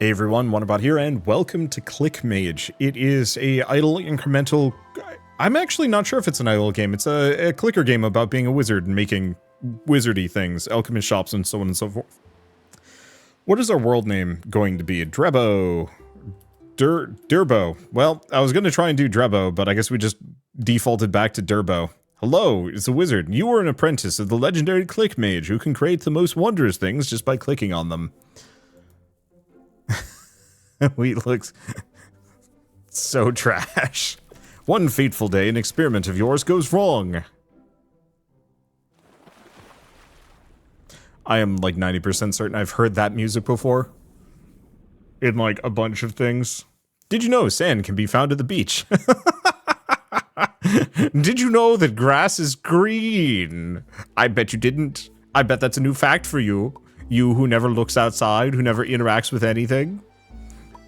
Hey everyone, Wanderbot here, and welcome to Click Mage. It is a idle incremental... I'm actually not sure if it's an idle game. It's a clicker game about being a wizard and making wizardy things, alchemist shops, and so on and so forth. What is our world name going to be? Drebo. Durbo. Well, I was going to try and do Drebo, but I guess we just defaulted back to Durbo. Hello, it's a wizard. You are an apprentice of the legendary Click Mage who can create the most wondrous things just by clicking on them. Wheat looks so trash. One fateful day, an experiment of yours goes wrong. I am like 90% certain I've heard that music before. In like a bunch of things. Did you know sand can be found at the beach? Did you know that grass is green? I bet you didn't. I bet that's a new fact for you. You who never looks outside, who never interacts with anything.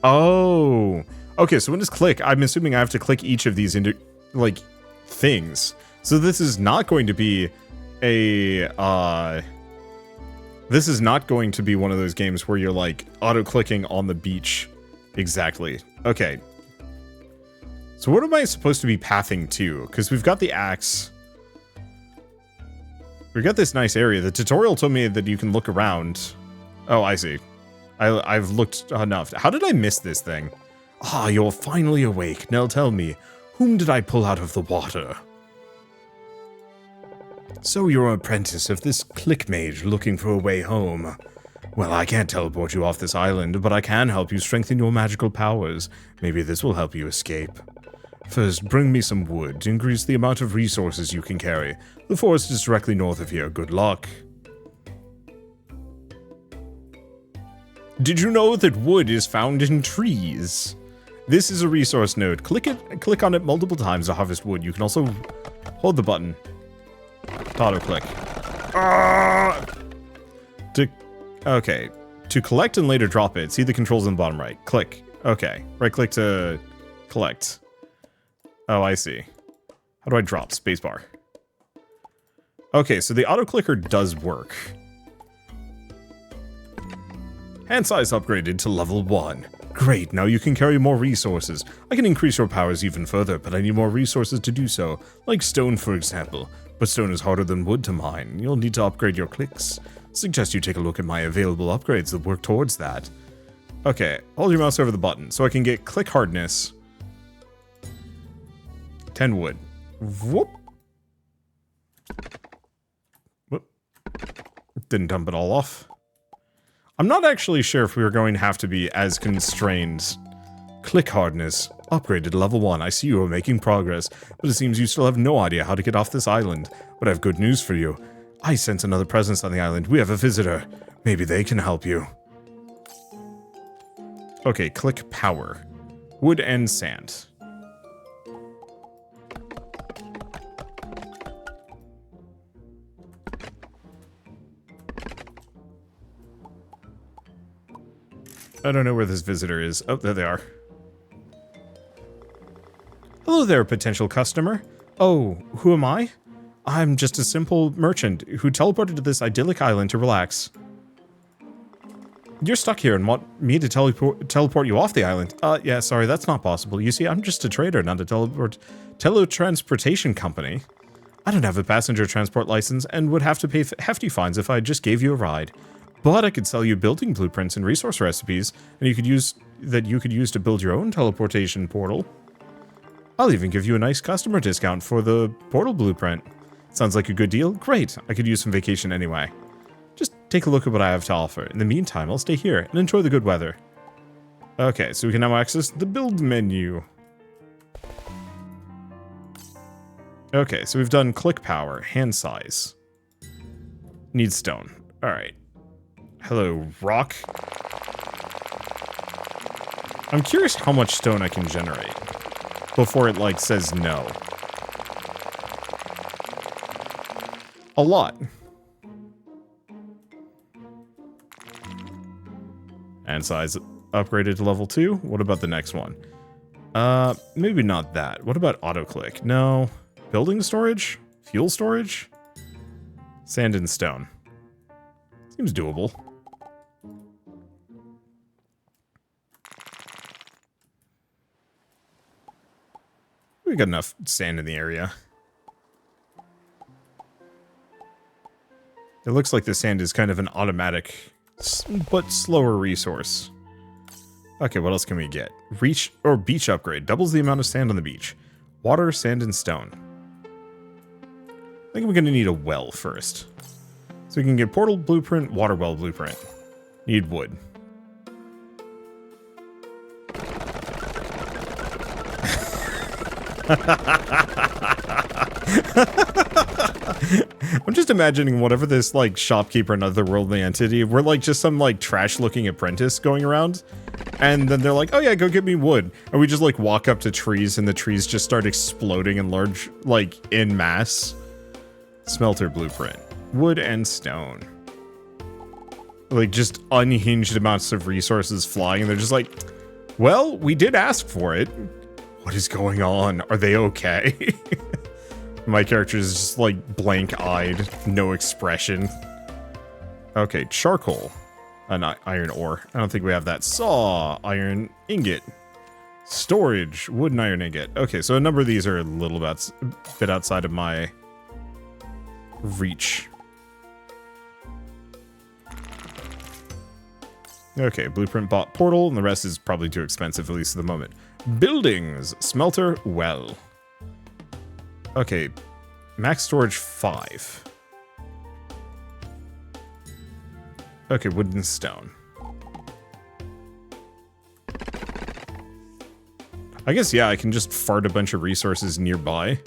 Oh, okay, so when does click? I'm assuming I have to click each of these into, like, things. So this is not going to be a, this is not going to be one of those games where you're, like, auto-clicking on the beach. Exactly. Okay. So what am I supposed to be pathing to? Because we've got the axe. We've got this nice area. The tutorial told me that you can look around. Oh, I see. I've looked enough. How did I miss this thing? Ah, you're finally awake. Now tell me, whom did I pull out of the water? So you're an apprentice of this Click Mage looking for a way home. Well, I can't teleport you off this island, but I can help you strengthen your magical powers. Maybe this will help you escape. First, bring me some wood to increase the amount of resources you can carry. The forest is directly north of here. Good luck. Did you know that wood is found in trees? This is a resource node. Click on it multiple times to harvest wood. You can also hold the button. Auto click. Okay. To collect and later drop it, see the controls in the bottom right. Click. Okay. Right click to collect. Oh, I see. How do I drop? Spacebar. Okay, so the auto clicker does work. Hand size upgraded to level 1. Great, now you can carry more resources. I can increase your powers even further, but I need more resources to do so. Like stone, for example. But stone is harder than wood to mine. You'll need to upgrade your clicks. Suggest you take a look at my available upgrades that work towards that. Okay, hold your mouse over the button so I can get click hardness. 10 wood. Whoop. Whoop. Didn't dump it all off. I'm not actually sure if we were going to have to be as constrained. Click hardness. Upgraded to level 1. I see you are making progress, but it seems you still have no idea how to get off this island. But I have good news for you. I sense another presence on the island. We have a visitor. Maybe they can help you. Okay, click power. Wood and sand. I don't know where this visitor is. Oh, there they are. Hello there, potential customer. Oh, who am I? I'm just a simple merchant who teleported to this idyllic island to relax. You're stuck here and want me to teleport you off the island? Yeah, sorry, that's not possible. You see, I'm just a trader, not a teletransportation company. I don't have a passenger transport license and would have to pay hefty fines if I just gave you a ride. But I could sell you building blueprints and resource recipes, and you could use to build your own teleportation portal. I'll even give you a nice customer discount for the portal blueprint. Sounds like a good deal? Great, I could use some vacation anyway. Just take a look at what I have to offer. In the meantime, I'll stay here and enjoy the good weather. Okay, so we can now access the build menu. Okay, so we've done click power, hand size. Need stone. Alright. Hello, rock. I'm curious how much stone I can generate before it, like, says no. A lot. And size upgraded to level 2. What about the next one? Maybe not that. What about auto-click? No. Building storage? Fuel storage? Sand and stone. Seems doable. We got enough sand in the area. It looks like the sand is kind of an automatic, but slower resource. Okay, what else can we get? Reach or beach upgrade. Doubles the amount of sand on the beach. Water, sand, and stone. I think we're going to need a well first. So we can get portal blueprint, water well blueprint. Need wood. I'm just imagining whatever this, like, shopkeeper and otherworldly entity, we're like just some, like, trash-looking apprentice going around, and then they're like, oh yeah, go get me wood. And we just, like, walk up to trees, and the trees just start exploding in large, like, en masse. Smelter blueprint. Wood and stone. Like, just unhinged amounts of resources flying, and they're just like, well, we did ask for it. What is going on? Are they okay? My character is just like blank-eyed, no expression. Okay, charcoal. Not iron ore. I don't think we have that. Saw, iron ingot. Storage, wood and iron ingot. Okay, so a number of these are a little bit outside of my reach. Okay, blueprint bought portal, and the rest is probably too expensive, at least at the moment. Buildings, smelter, well. Okay, max storage 5. Okay, wood and stone. I guess, yeah, I can just fart a bunch of resources nearby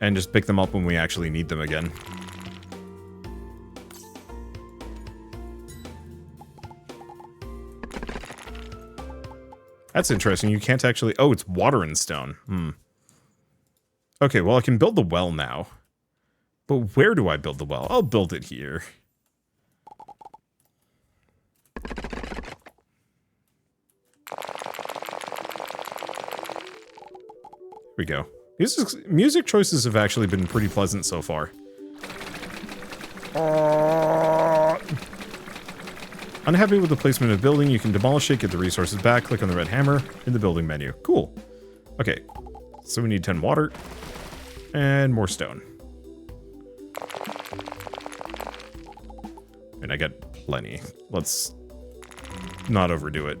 and just pick them up when we actually need them again. That's interesting. You can't actually... Oh, it's water and stone. Okay, well, I can build the well now. But where do I build the well? I'll build it here. Here we go. Music choices have actually been pretty pleasant so far. Unhappy with the placement of the building, you can demolish it, get the resources back, click on the red hammer in the building menu. Cool. Okay, so we need 10 water and more stone. And I got plenty. Let's not overdo it.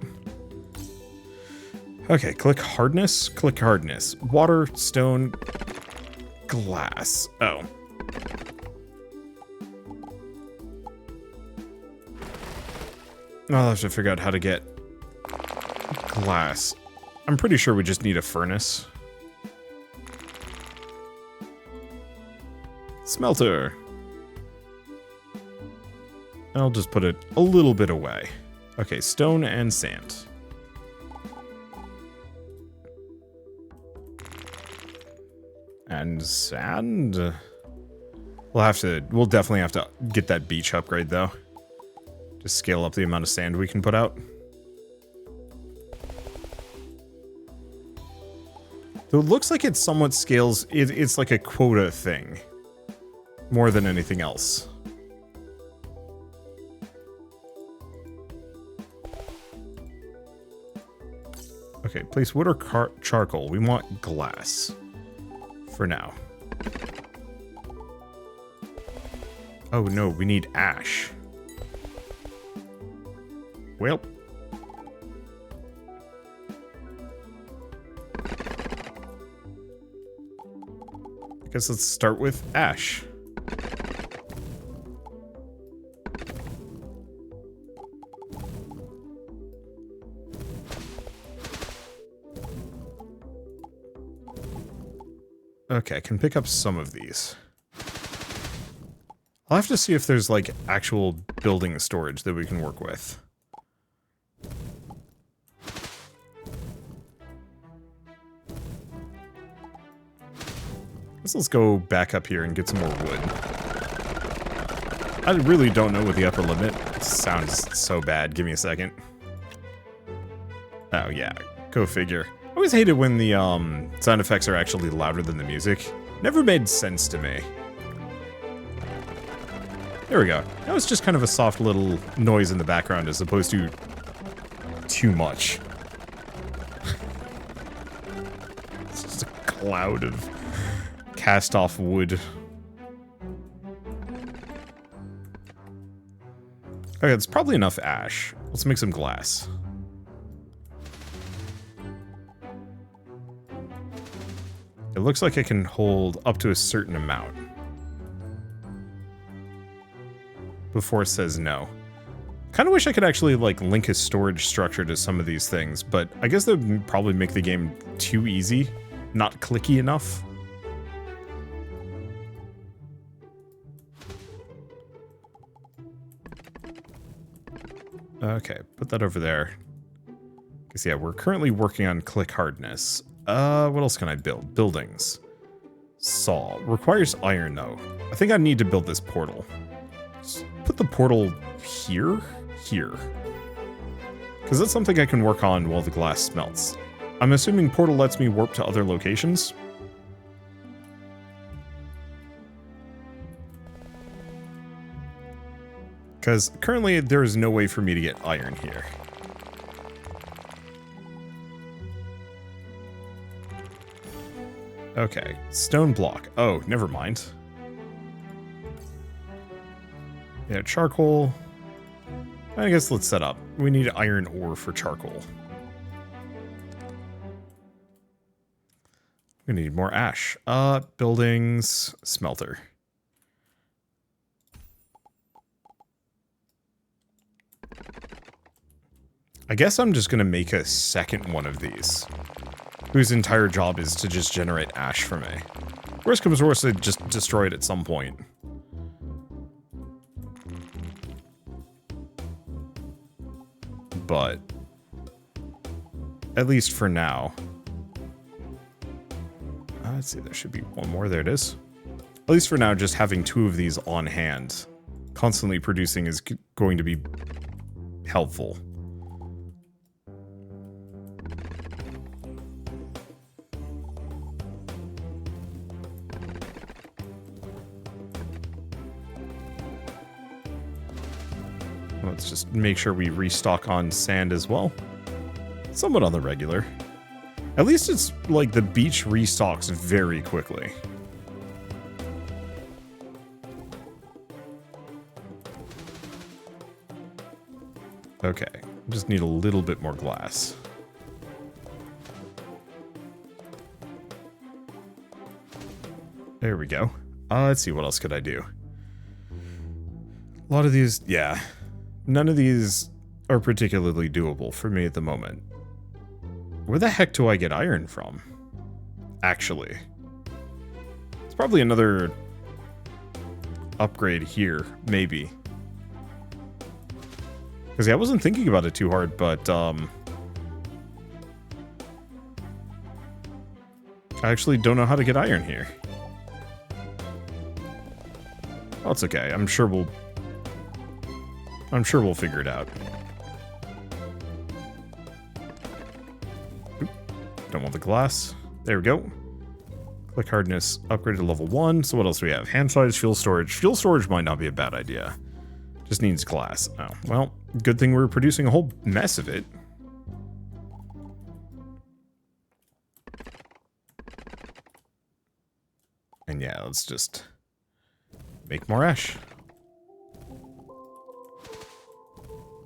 Okay, click hardness, click hardness. Water, stone, glass. Oh. I'll have to figure out how to get glass. I'm pretty sure we just need a furnace. Smelter. I'll just put it a little bit away. Okay, stone and sand. And sand? We'll definitely have to get that beach upgrade though. To scale up the amount of sand we can put out. Though it looks like it somewhat scales, it's like a quota thing. More than anything else. Okay, place wood or charcoal. We want glass. For now. Oh no, we need ash. Well. I guess let's start with ash. Okay, I can pick up some of these. I'll have to see if there's like actual building storage that we can work with. Let's go back up here and get some more wood. I really don't know what the upper limit sounds so bad. Give me a second. Oh yeah, go figure. I always hated when the sound effects are actually louder than the music. Never made sense to me. There we go. That was just kind of a soft little noise in the background as opposed to too much. It's just a cloud of cast off wood. Okay, it's probably enough ash. Let's make some glass. It looks like it can hold up to a certain amount before it says no. Kind of wish I could actually like link a storage structure to some of these things, but I guess that would probably make the game too easy, not clicky enough. Okay, put that over there. Because yeah, we're currently working on click hardness. What else can I build? Buildings. Saw. Requires iron though. I think I need to build this portal. Just put the portal here? Here. Because that's something I can work on while the glass smelts. I'm assuming portal lets me warp to other locations. Because currently there is no way for me to get iron here. Okay, stone block. Oh, never mind. Yeah, charcoal. I guess let's set up. We need iron ore for charcoal. We need more ash. Buildings, smelter. I guess I'm just gonna make a second one of these, whose entire job is to just generate ash for me. Worst comes to worst, I just destroy it at some point. But at least for now. Let's see, there should be one more. There it is. At least for now, just having two of these on hand, constantly producing is going to be helpful. Let's just make sure we restock on sand as well. Somewhat on the regular. At least it's like the beach restocks very quickly. Okay, just need a little bit more glass. There we go. Let's see, what else could I do? A lot of these, yeah. None of these are particularly doable for me at the moment. Where the heck do I get iron from? Actually. It's probably another upgrade here, maybe. Because yeah, I wasn't thinking about it too hard, but I actually don't know how to get iron here. Well, it's okay. I'm sure we'll figure it out. Oop, don't want the glass. There we go. Click hardness upgraded to level 1. So what else do we have? Hand size, fuel storage. Fuel storage might not be a bad idea. Just needs glass. Oh, well, good thing we're producing a whole mess of it. And yeah, let's just make more ash.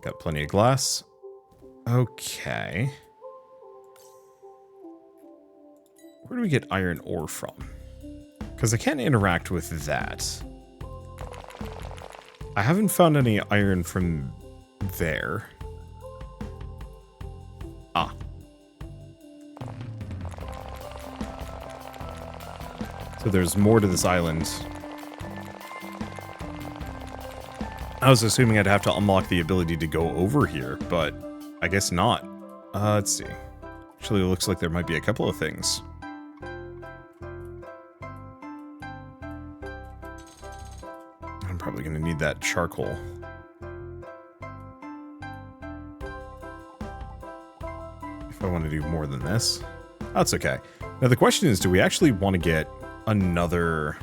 Got plenty of glass. Okay. Where do we get iron ore from? Because I can't interact with that. I haven't found any iron from there. Ah. So there's more to this island. I was assuming I'd have to unlock the ability to go over here, but I guess not. Let's see. Actually, it looks like there might be a couple of things. I'm probably going to need that charcoal. If I want to do more than this. That's okay. Now the question is, do we actually want to get another...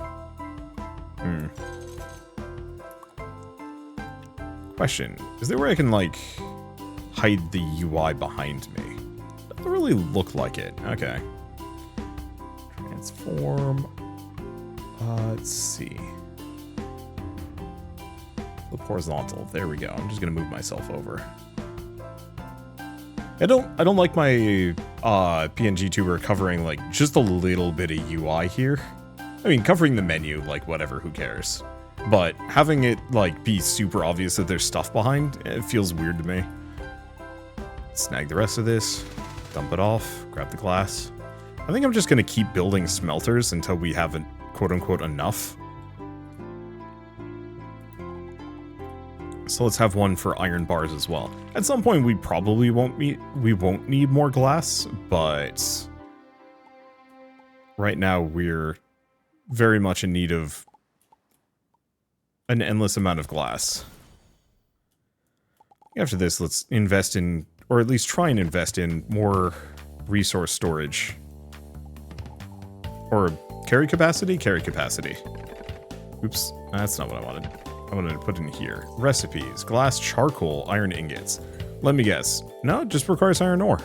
Question. Is there where I can, like, hide the UI behind me? Doesn't really look like it. Okay. Transform. Let's see. The horizontal. There we go. I'm just gonna move myself over. I don't like my PNG tuber covering like just a little bit of UI here. I mean, covering the menu, like whatever, who cares? But having it like be super obvious that there's stuff behind, it feels weird to me. Snag the rest of this, dump it off, grab the glass. I think I'm just gonna keep building smelters until we have an quote-unquote enough. So let's have one for iron bars as well. At some point we probably won't need more glass, but right now we're very much in need of an endless amount of glass. After this, let's invest in, or at least try and invest in, more resource storage. Or carry capacity? Carry capacity. Oops, that's not what I wanted. I wanted to put in here. Recipes, glass, charcoal, iron ingots. Let me guess. No, it just requires iron ore.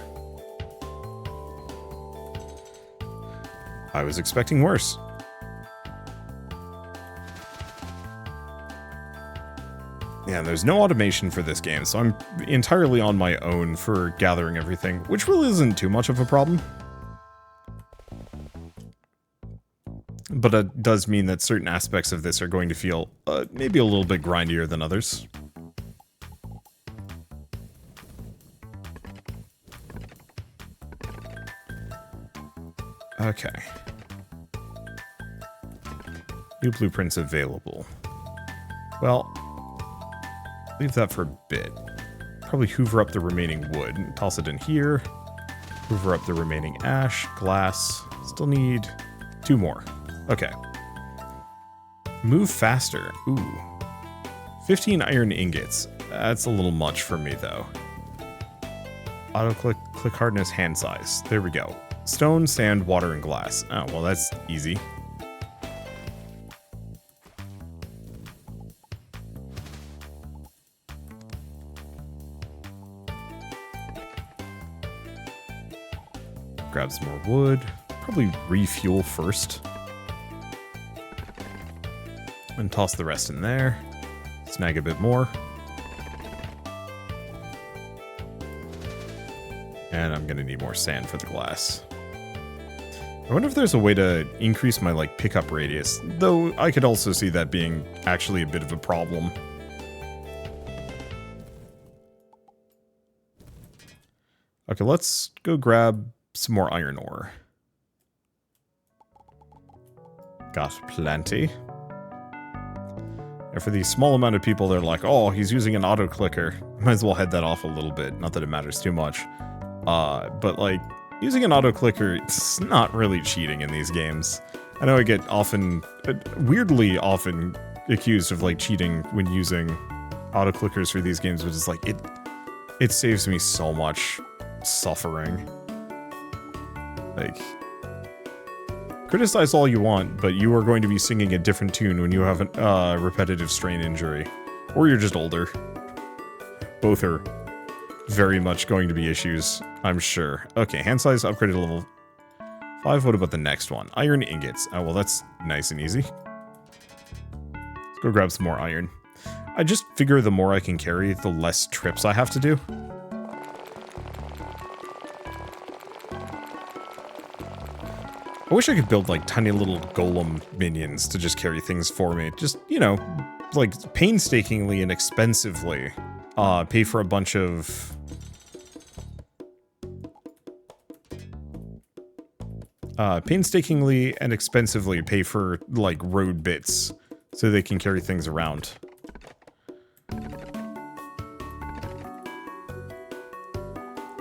I was expecting worse. Yeah, there's no automation for this game, so I'm entirely on my own for gathering everything, which really isn't too much of a problem. But it does mean that certain aspects of this are going to feel maybe a little bit grindier than others. Okay. New blueprints available. Well, leave that for a bit. Probably hoover up the remaining wood and toss it in here. Hoover up the remaining ash, glass. Still need 2 more. Okay. Move faster. Ooh. 15 iron ingots. That's a little much for me, though. Auto-click, click hardness, hand size. There we go. Stone, sand, water, and glass. Oh, well, that's easy. Grab some more wood. Probably refuel first. And toss the rest in there. Snag a bit more. And I'm gonna need more sand for the glass. I wonder if there's a way to increase my, like, pickup radius, though I could also see that being actually a bit of a problem. Okay, let's go grab some more iron ore. Got plenty. And for the small amount of people, they're like, oh, he's using an auto-clicker. Might as well head that off a little bit. Not that it matters too much. But, like, using an auto-clicker, it's not really cheating in these games. I know I get weirdly often accused of, like, cheating when using auto-clickers for these games, which is like, it saves me so much suffering. Like, criticize all you want, but you are going to be singing a different tune when you have a repetitive strain injury. Or you're just older. Both are very much going to be issues, I'm sure. Okay, hand size upgraded to level 5. What about the next one? Iron ingots. Oh, well, that's nice and easy. Let's go grab some more iron. I just figure the more I can carry, the less trips I have to do. I wish I could build, like, tiny little golem minions to just carry things for me. Just, you know, like, painstakingly and expensively pay for a bunch of... painstakingly and expensively pay for, like, road bits so they can carry things around.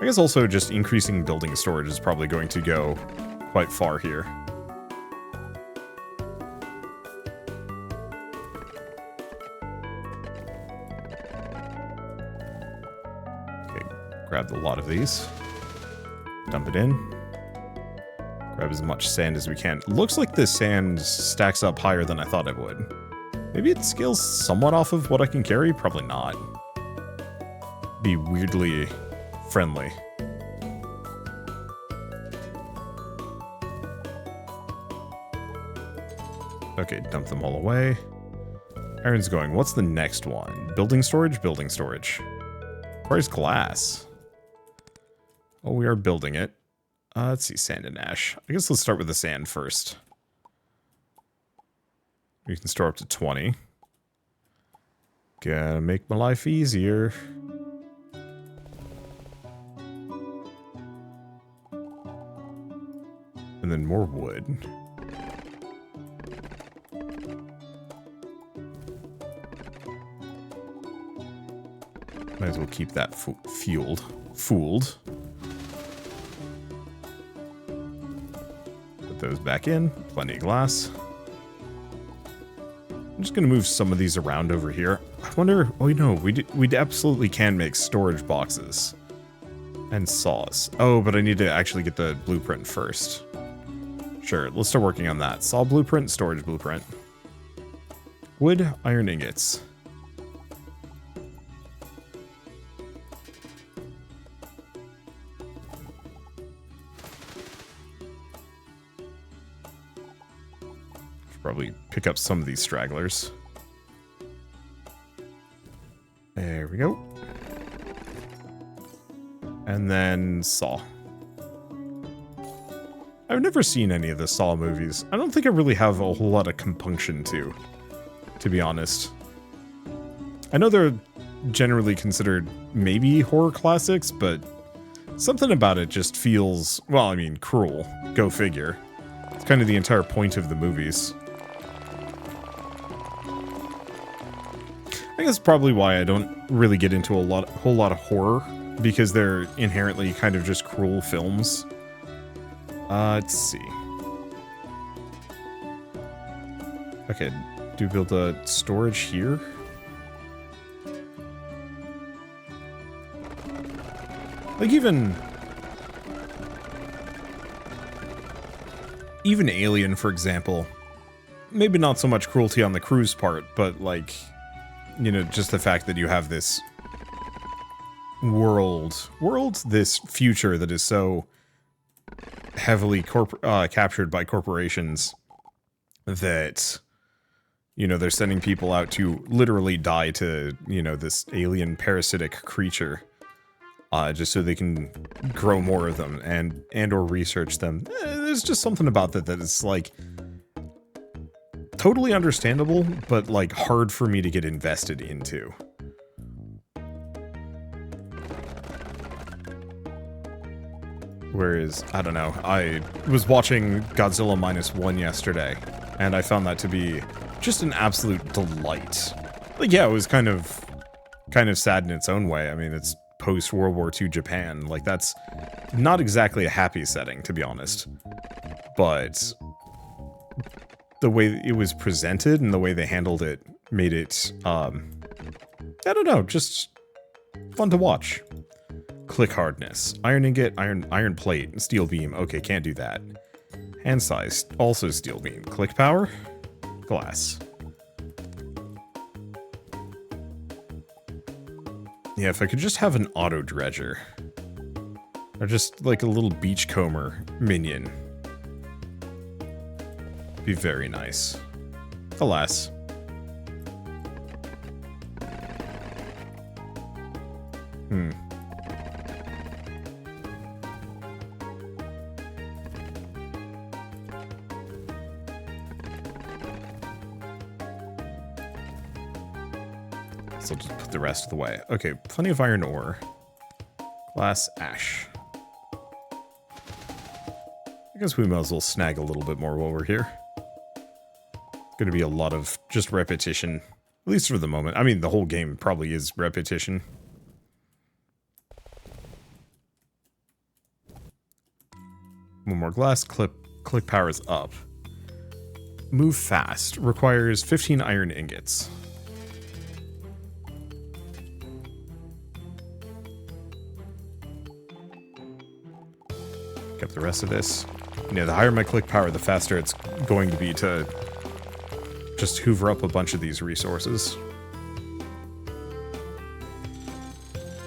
I guess also just increasing building storage is probably going to go quite far here. Okay, grab a lot of these. Dump it in. Grab as much sand as we can. Looks like this sand stacks up higher than I thought it would. Maybe it scales somewhat off of what I can carry? Probably not. Be weirdly friendly. Okay, dump them all away. Iron's going. What's the next one? Building storage? Building storage. Where's glass? Oh, we are building it. Let's see, sand and ash. I guess let's start with the sand first. We can store up to 20. Gotta make my life easier. And then more wood. Might as well keep that fooled. Put those back in. Plenty of glass. I'm just gonna move some of these around over here. I wonder. Oh, you know, we absolutely can make storage boxes and saws. Oh, but I need to actually get the blueprint first. Sure, let's start working on that. Saw blueprint, storage blueprint. Wood, iron ingots. Probably pick up some of these stragglers. There we go. And then Saw. I've never seen any of the Saw movies. I don't think I really have a whole lot of compunction to be honest. I know they're generally considered maybe horror classics, but something about it just feels, well, I mean, cruel. Go figure. It's kind of the entire point of the movies. I think that's probably why I don't really get into a whole lot of horror, because they're inherently kind of just cruel films. Let's see. Okay, do we build a storage here? Like even Alien, for example, maybe not so much cruelty on the crew's part, but like, you know, just the fact that you have this this future that is so heavily captured by corporations that, you know, they're sending people out to literally die to, you know, this alien parasitic creature, just so they can grow more of them and or research them. There's just something about that is like totally understandable, but like hard for me to get invested into. Whereas, I don't know, I was watching Godzilla -1 yesterday, and I found that to be just an absolute delight. Like, yeah, it was kind of sad in its own way. I mean, it's post-World War II Japan. Like, that's not exactly a happy setting, to be honest. But the way it was presented and the way they handled it made it, I don't know, just fun to watch. Click hardness. Iron ingot, iron plate, steel beam. Okay, can't do that. Hand size, also steel beam. Click power, glass. Yeah, if I could just have an auto dredger. Or just like a little beachcomber minion. Be very nice. Alas. So I'll just put the rest of the way. Okay, plenty of iron ore. Glass ash. I guess we might as well snag a little bit more while we're here. Gonna be a lot of just repetition, at least for the moment. I mean, the whole game probably is repetition. One more glass. Click powers up. Move fast. Requires 15 iron ingots. Get the rest of this. You know, the higher my click power, the faster it's going to be to just hoover up a bunch of these resources.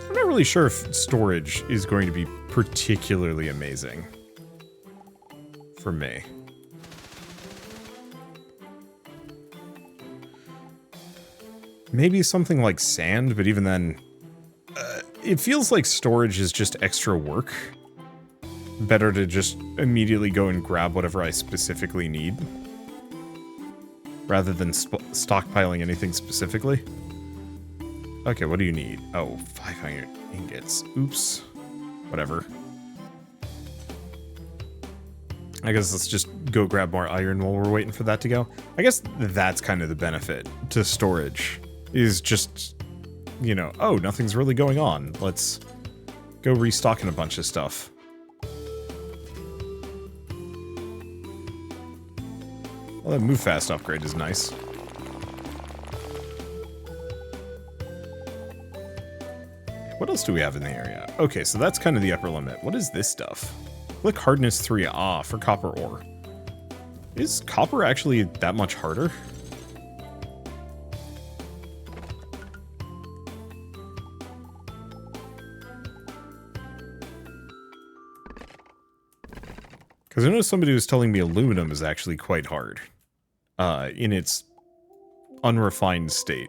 I'm not really sure if storage is going to be particularly amazing for me. Maybe something like sand, but even then, it feels like storage is just extra work. Better to just immediately go and grab whatever I specifically need, rather than stockpiling anything specifically. Okay, what do you need? Oh, 5 iron ingots. Oops. Whatever. I guess let's just go grab more iron while we're waiting for that to go. I guess that's kind of the benefit to storage, is just, you know, oh, nothing's really going on. Let's go restocking a bunch of stuff. Well, that move fast upgrade is nice. What else do we have in the area? Okay, so that's kind of the upper limit. What is this stuff? Click hardness 3. Ah, for copper ore. Is copper actually that much harder? Because I know somebody was telling me aluminum is actually quite hard. In its unrefined state.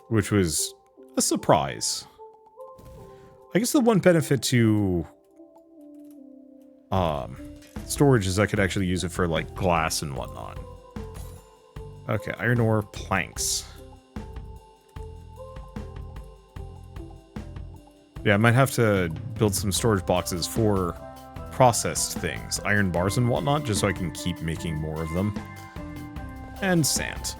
Which was a surprise. I guess the one benefit to storage is I could actually use it for like glass and whatnot. Okay, iron ore planks. Yeah, I might have to build some storage boxes for processed things, iron bars and whatnot, just so I can keep making more of them. And sand.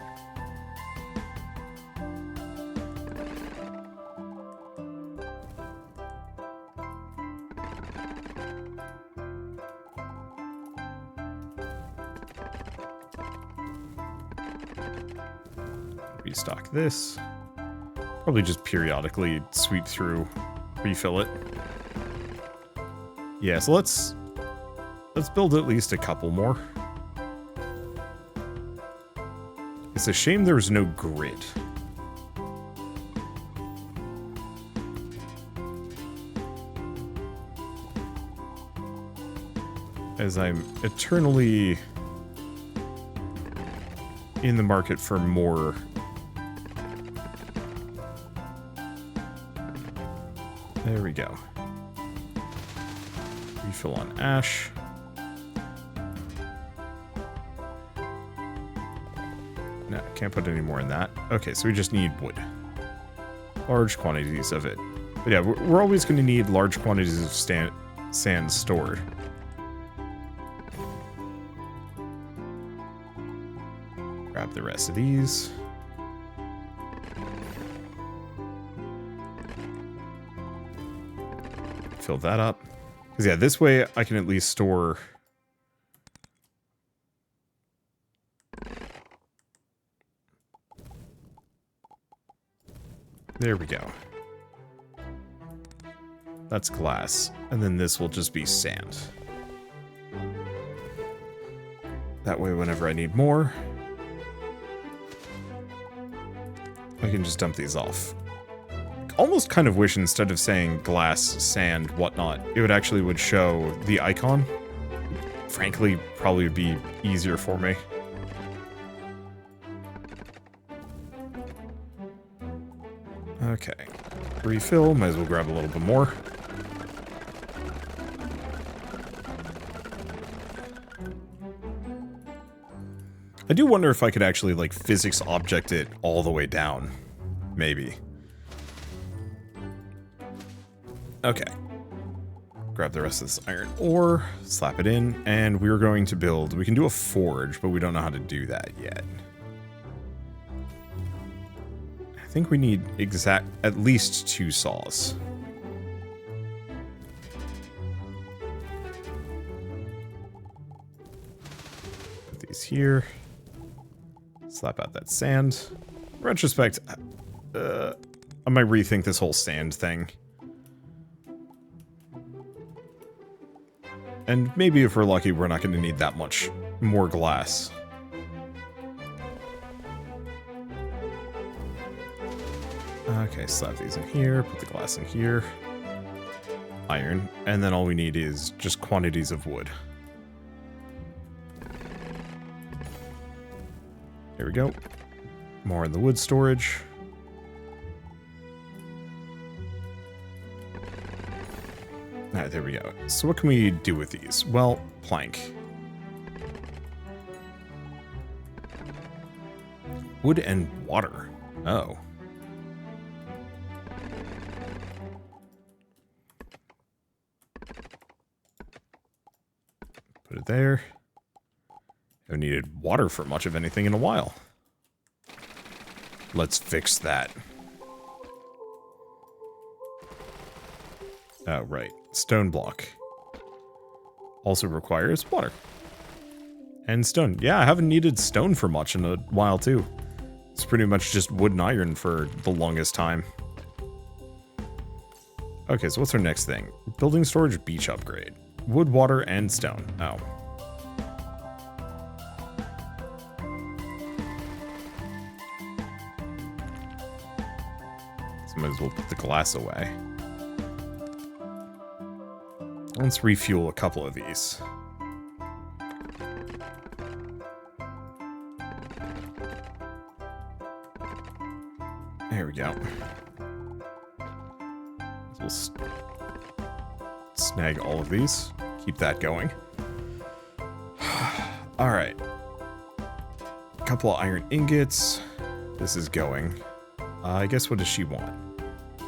Restock this. Probably just periodically sweep through, refill it. Yeah, so let's build at least a couple more. It's a shame there's no grid. As I'm eternally in the market for more. There we go. Refill on ash. No, can't put any more in that. Okay, so we just need wood. Large quantities of it. But yeah, we're always going to need large quantities of sand stored. Grab the rest of these. Fill that up. Because yeah, this way I can at least store... There we go. That's glass. And then this will just be sand. That way whenever I need more, I can just dump these off. Almost kind of wish instead of saying glass, sand, whatnot, it would show the icon. Frankly, probably would be easier for me. Okay. Refill, might as well grab a little bit more. I do wonder if I could actually, like, physics object it all the way down. Maybe. Okay. Grab the rest of this iron ore, slap it in, and we're going to build... We can do a forge, but we don't know how to do that yet. I think we need at least 2 saws. Put these here. Slap out that sand. In retrospect, I might rethink this whole sand thing. And maybe if we're lucky, we're not going to need that much more glass. Okay, slap these in here, put the glass in here. Iron, and then all we need is just quantities of wood. Here we go. More in the wood storage. Alright, there we go. So what can we do with these? Well, plank. Wood and water. Oh. Put it there. Haven't needed water for much of anything in a while. Let's fix that. Oh, right. Stone block. Also requires water. And stone. Yeah, I haven't needed stone for much in a while, too. It's pretty much just wood and iron for the longest time. Okay, so what's our next thing? Building storage beach upgrade. Wood, water, and stone. Oh. So might as well put the glass away. Let's refuel a couple of these. There we go. We'll snag all of these. Keep that going. Alright. A couple of iron ingots. This is going. I guess what does she want?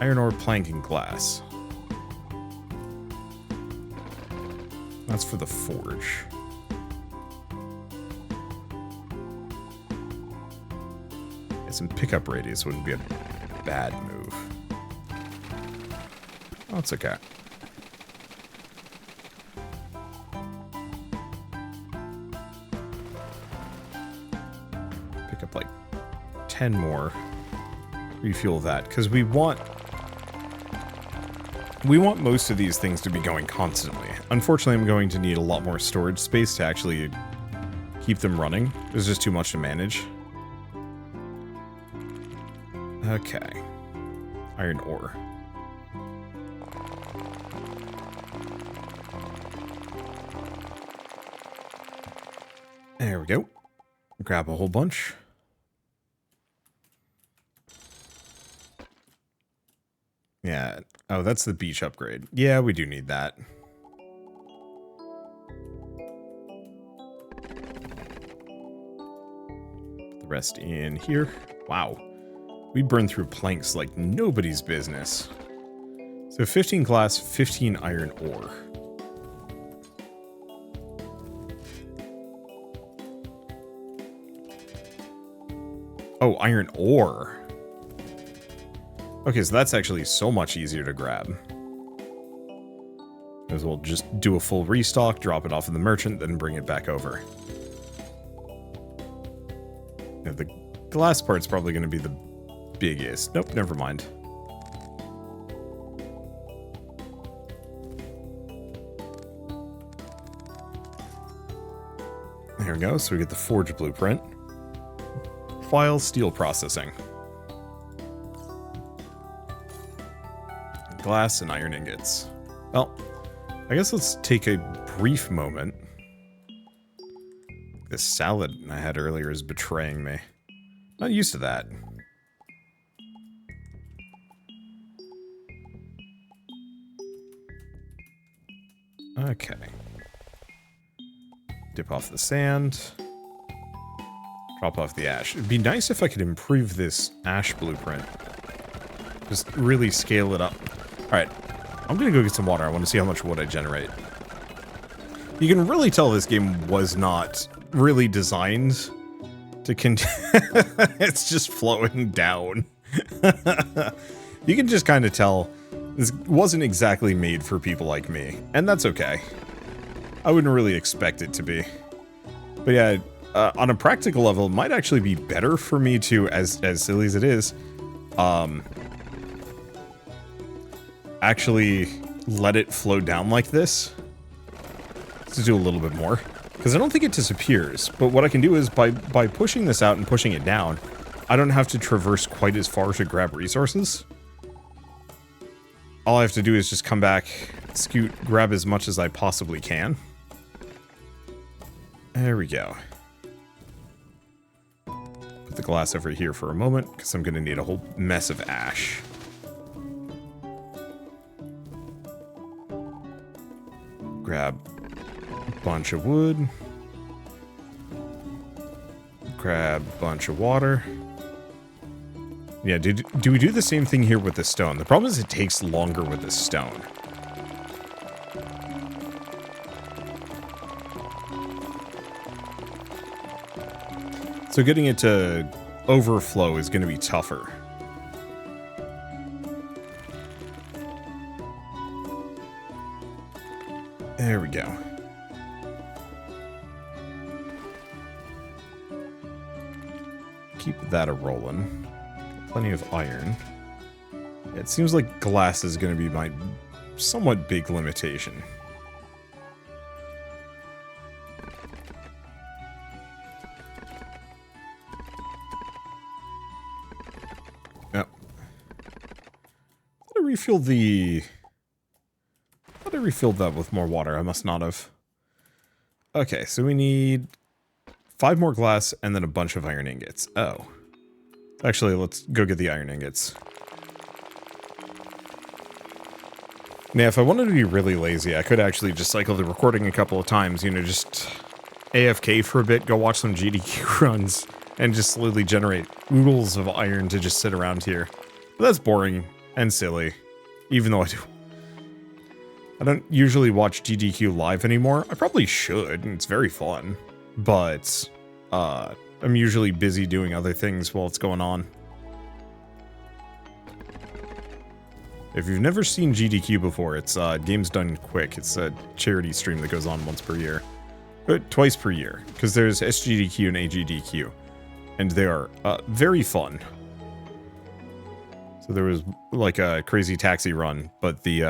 Iron ore, plank, and glass. That's for the forge. Yeah, some pickup radius wouldn't be a bad move. Oh, it's okay. Pick up like 10 more. Refuel that, because we want most of these things to be going constantly. Unfortunately, I'm going to need a lot more storage space to actually keep them running. There's just too much to manage. Okay. Iron ore. There we go. Grab a whole bunch. Yeah. Oh, that's the beach upgrade. Yeah, we do need that. The rest in here. Wow. We burn through planks like nobody's business. So 15 glass, 15 iron ore. Oh, iron ore. Okay, so that's actually so much easier to grab. May as well just do a full restock, drop it off of the merchant, then bring it back over. Yeah, the glass part's probably going to be the biggest. Nope, never mind. There we go, so we get the forge blueprint. File steel processing. Glass and iron ingots. Well, I guess let's take a brief moment. This salad I had earlier is betraying me. Not used to that. Okay. Dip off the sand. Drop off the ash. It'd be nice if I could improve this ash blueprint. Just really scale it up. Alright, I'm gonna go get some water. I want to see how much wood I generate. You can really tell this game was not really designed to it's just flowing down. You can just kind of tell this wasn't exactly made for people like me. And that's okay. I wouldn't really expect it to be. But yeah, on a practical level, it might actually be better for me to, as silly as it is, actually let it flow down like this. Let's do a little bit more. Because I don't think it disappears. But what I can do is, by pushing this out and pushing it down, I don't have to traverse quite as far to grab resources. All I have to do is just come back, scoot, grab as much as I possibly can. There we go. Put the glass over here for a moment, because I'm going to need a whole mess of ash. Grab a bunch of wood. Grab a bunch of water. Yeah, do we do the same thing here with the stone? The problem is it takes longer with the stone. So getting it to overflow is going to be tougher. There we go. Keep that a-rolling. Plenty of iron. It seems like glass is going to be my somewhat big limitation. Oh. How to refill the... How to refill that with more water? I must not have. Okay, so we need 5 more glass and then a bunch of iron ingots. Oh. Actually, let's go get the iron ingots. Now, if I wanted to be really lazy, I could actually just cycle the recording a couple of times, you know, just AFK for a bit, go watch some GDQ runs, and just slowly generate oodles of iron to just sit around here. But that's boring and silly, even though I don't usually watch GDQ live anymore. I probably should, and it's very fun, but, I'm usually busy doing other things while it's going on. If you've never seen GDQ before, it's Games Done Quick. It's a charity stream that goes on once per year. Twice per year, because there's SGDQ and AGDQ. And they are very fun. So there was like a crazy taxi run, but the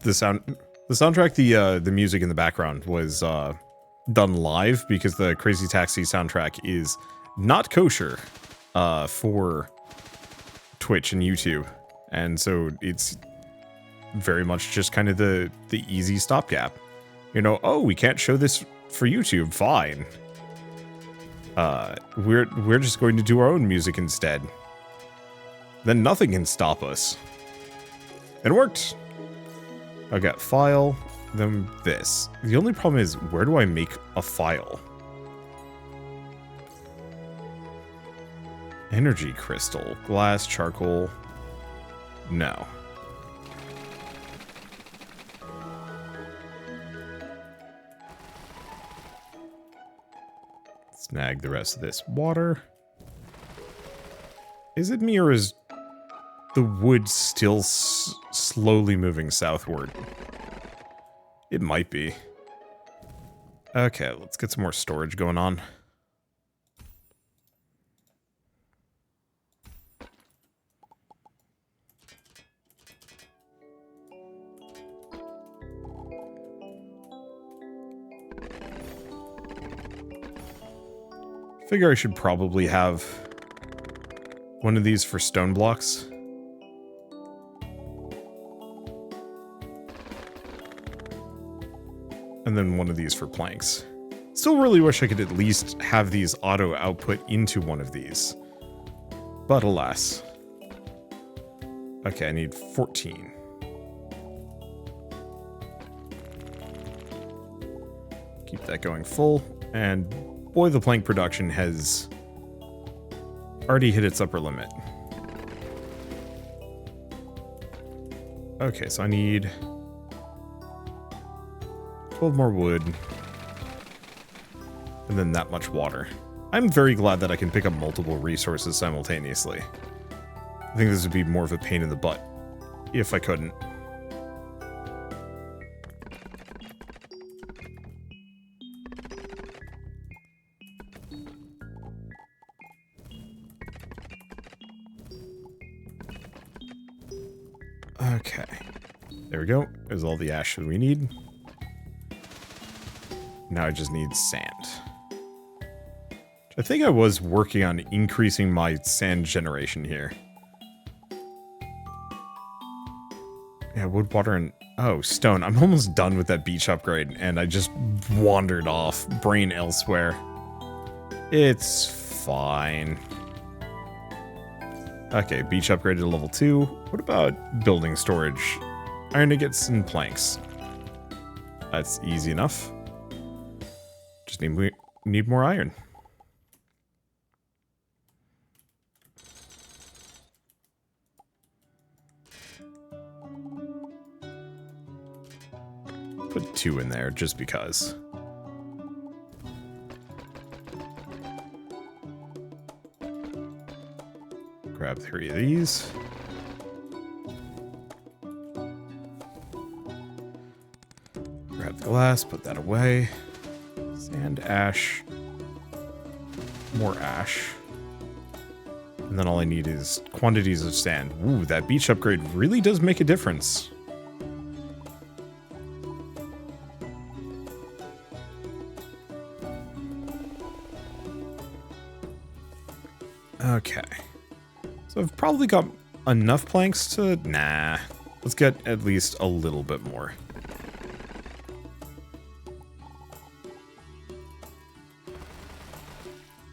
soundtrack, the music in the background was done live because the Crazy Taxi soundtrack is not kosher for Twitch and YouTube, and so it's very much just kind of the easy stopgap. You know, oh, we can't show this for YouTube, fine. We're just going to do our own music instead. Then nothing can stop us. It worked. I got file. Then this. The only problem is, where do I make a file? Energy crystal, glass, charcoal. No. Snag the rest of this water. Is it me, or is the wood still slowly moving southward? It might be. Okay, let's get some more storage going on. Figure I should probably have one of these for stone blocks. And then one of these for planks. Still really wish I could at least have these auto output into one of these. But alas. Okay, I need 14. Keep that going full. And boy, the plank production has already hit its upper limit. Okay, so I need 12 more wood, and then that much water. I'm very glad that I can pick up multiple resources simultaneously. I think this would be more of a pain in the butt if I couldn't. Okay, there we go. There's all the ash that we need. Now I just need sand. I think I was working on increasing my sand generation here. Yeah, wood, water, and... oh, stone. I'm almost done with that beach upgrade, and I just wandered off, brain elsewhere. It's fine. Okay, beach upgraded to level 2. What about building storage? Iron ingots and planks. That's easy enough. Just need more iron. Put 2 in there just because. Grab 3 of these. Grab the glass, put that away. Sand, ash. More ash. And then all I need is quantities of sand. Ooh, that beach upgrade really does make a difference. Okay. So I've probably got enough planks to... Nah. Let's get at least a little bit more.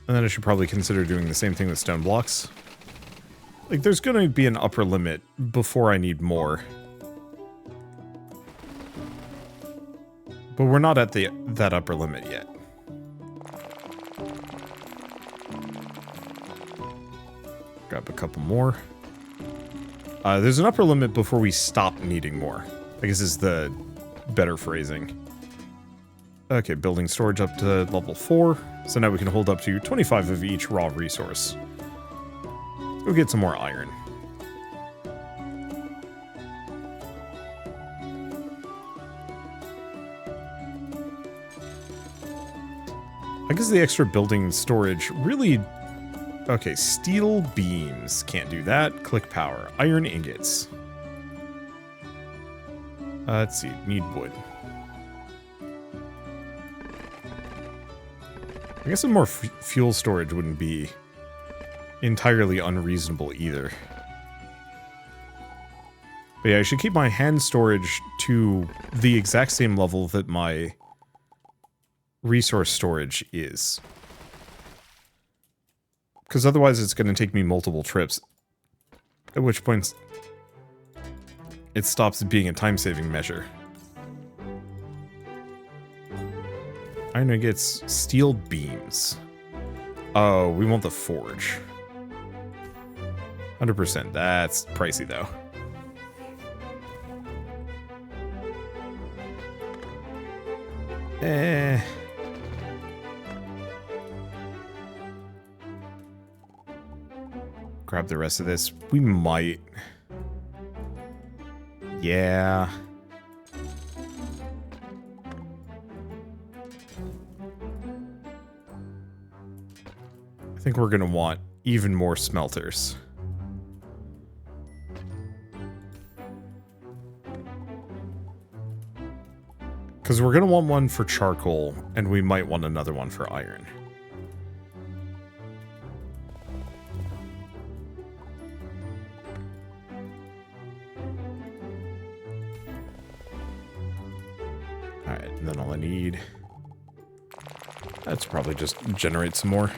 And then I should probably consider doing the same thing with stone blocks. Like, there's going to be an upper limit before I need more. But we're not at that upper limit yet. Grab a couple more. There's an upper limit before we stop needing more. I guess is the better phrasing. Okay, building storage up to level 4. So now we can hold up to 25 of each raw resource. Let's go get some more iron. I guess the extra building storage really... Okay, steel beams. Can't do that. Click power. Iron ingots. Let's see. Need wood. I guess some more fuel storage wouldn't be entirely unreasonable either. But yeah, I should keep my hand storage to the exact same level that my resource storage is. Because otherwise it's going to take me multiple trips. At which point it stops being a time-saving measure. Iron ingots, steel beams. Oh, we want the forge. 100%. That's pricey, though. Grab the rest of this. We might. Yeah. I think we're going to want even more smelters. Because we're going to want one for charcoal, and we might want another one for iron. Alright, and then all I need... That's probably just generate some more.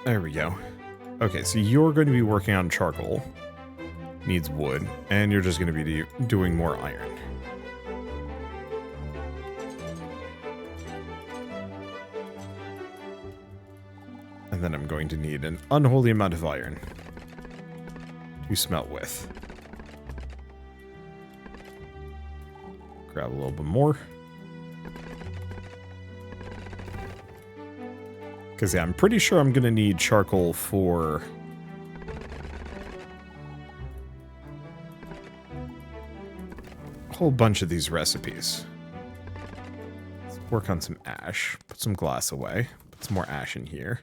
There we go. Okay, so you're going to be working on charcoal. Needs wood. And you're just going to be doing more iron. And then I'm going to need an unholy amount of iron to smelt with. Grab a little bit more. Because, yeah, I'm pretty sure I'm going to need charcoal for... a whole bunch of these recipes. Let's work on some ash. Put some glass away. Put some more ash in here.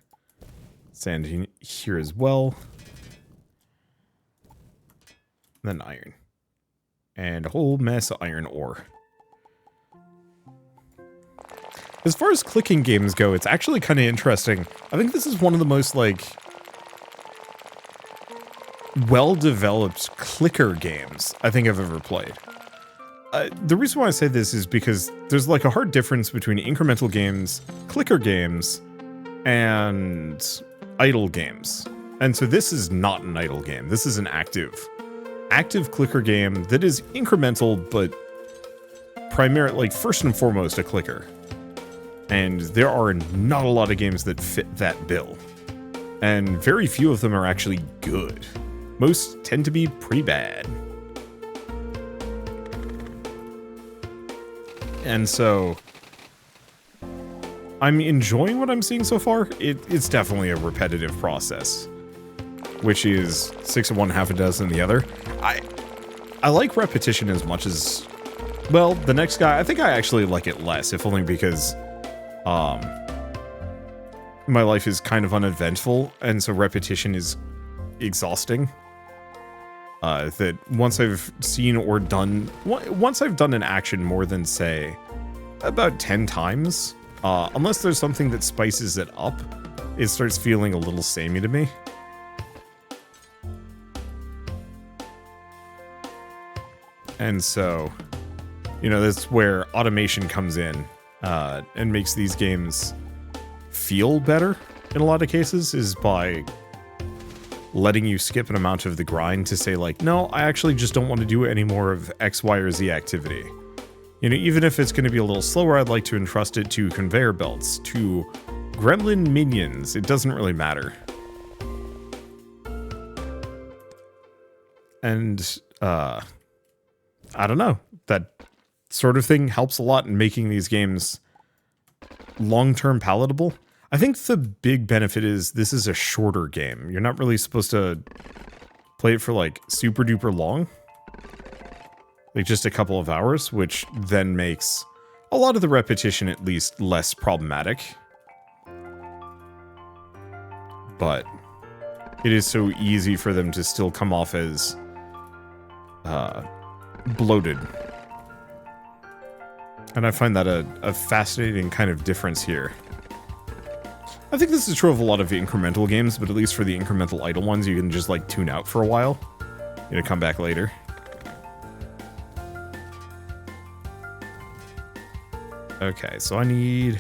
Sand in here as well. And then iron. And a whole mess of iron ore. As far as clicking games go, it's actually kind of interesting. I think this is one of the most, like, well-developed clicker games I think I've ever played. the reason why I say this is because there's like a hard difference between incremental games, clicker games, and idle games. And so this is not an idle game. This is an active clicker game that is incremental, but primarily, like, first and foremost, a clicker. And there are not a lot of games that fit that bill. And very few of them are actually good. Most tend to be pretty bad. And so I'm enjoying what I'm seeing so far. It's definitely a repetitive process, which is 6 of one, half a dozen the other. I like repetition as much as, well, the next guy, I think I actually like it less, if only because my life is kind of uneventful, and so repetition is exhausting. That once I've seen or done, once I've done an action more than, say, about 10 times, unless there's something that spices it up, it starts feeling a little samey to me. And so, you know, that's where automation comes in, and makes these games feel better in a lot of cases, is by letting you skip an amount of the grind to say, like, no, I actually just don't want to do any more of X, Y, or Z activity. You know, even if it's going to be a little slower, I'd like to entrust it to conveyor belts, to gremlin minions. It doesn't really matter. And, I don't know. That sort of thing helps a lot in making these games long-term palatable. I think the big benefit is this is a shorter game. You're not really supposed to play it for, like, super duper long. Like, just a couple of hours, which then makes a lot of the repetition at least less problematic. But it is so easy for them to still come off as bloated. And I find that a fascinating kind of difference here. I think this is true of a lot of incremental games, but at least for the incremental idle ones, you can just, like, tune out for a while. You know, come back later. Okay, so I need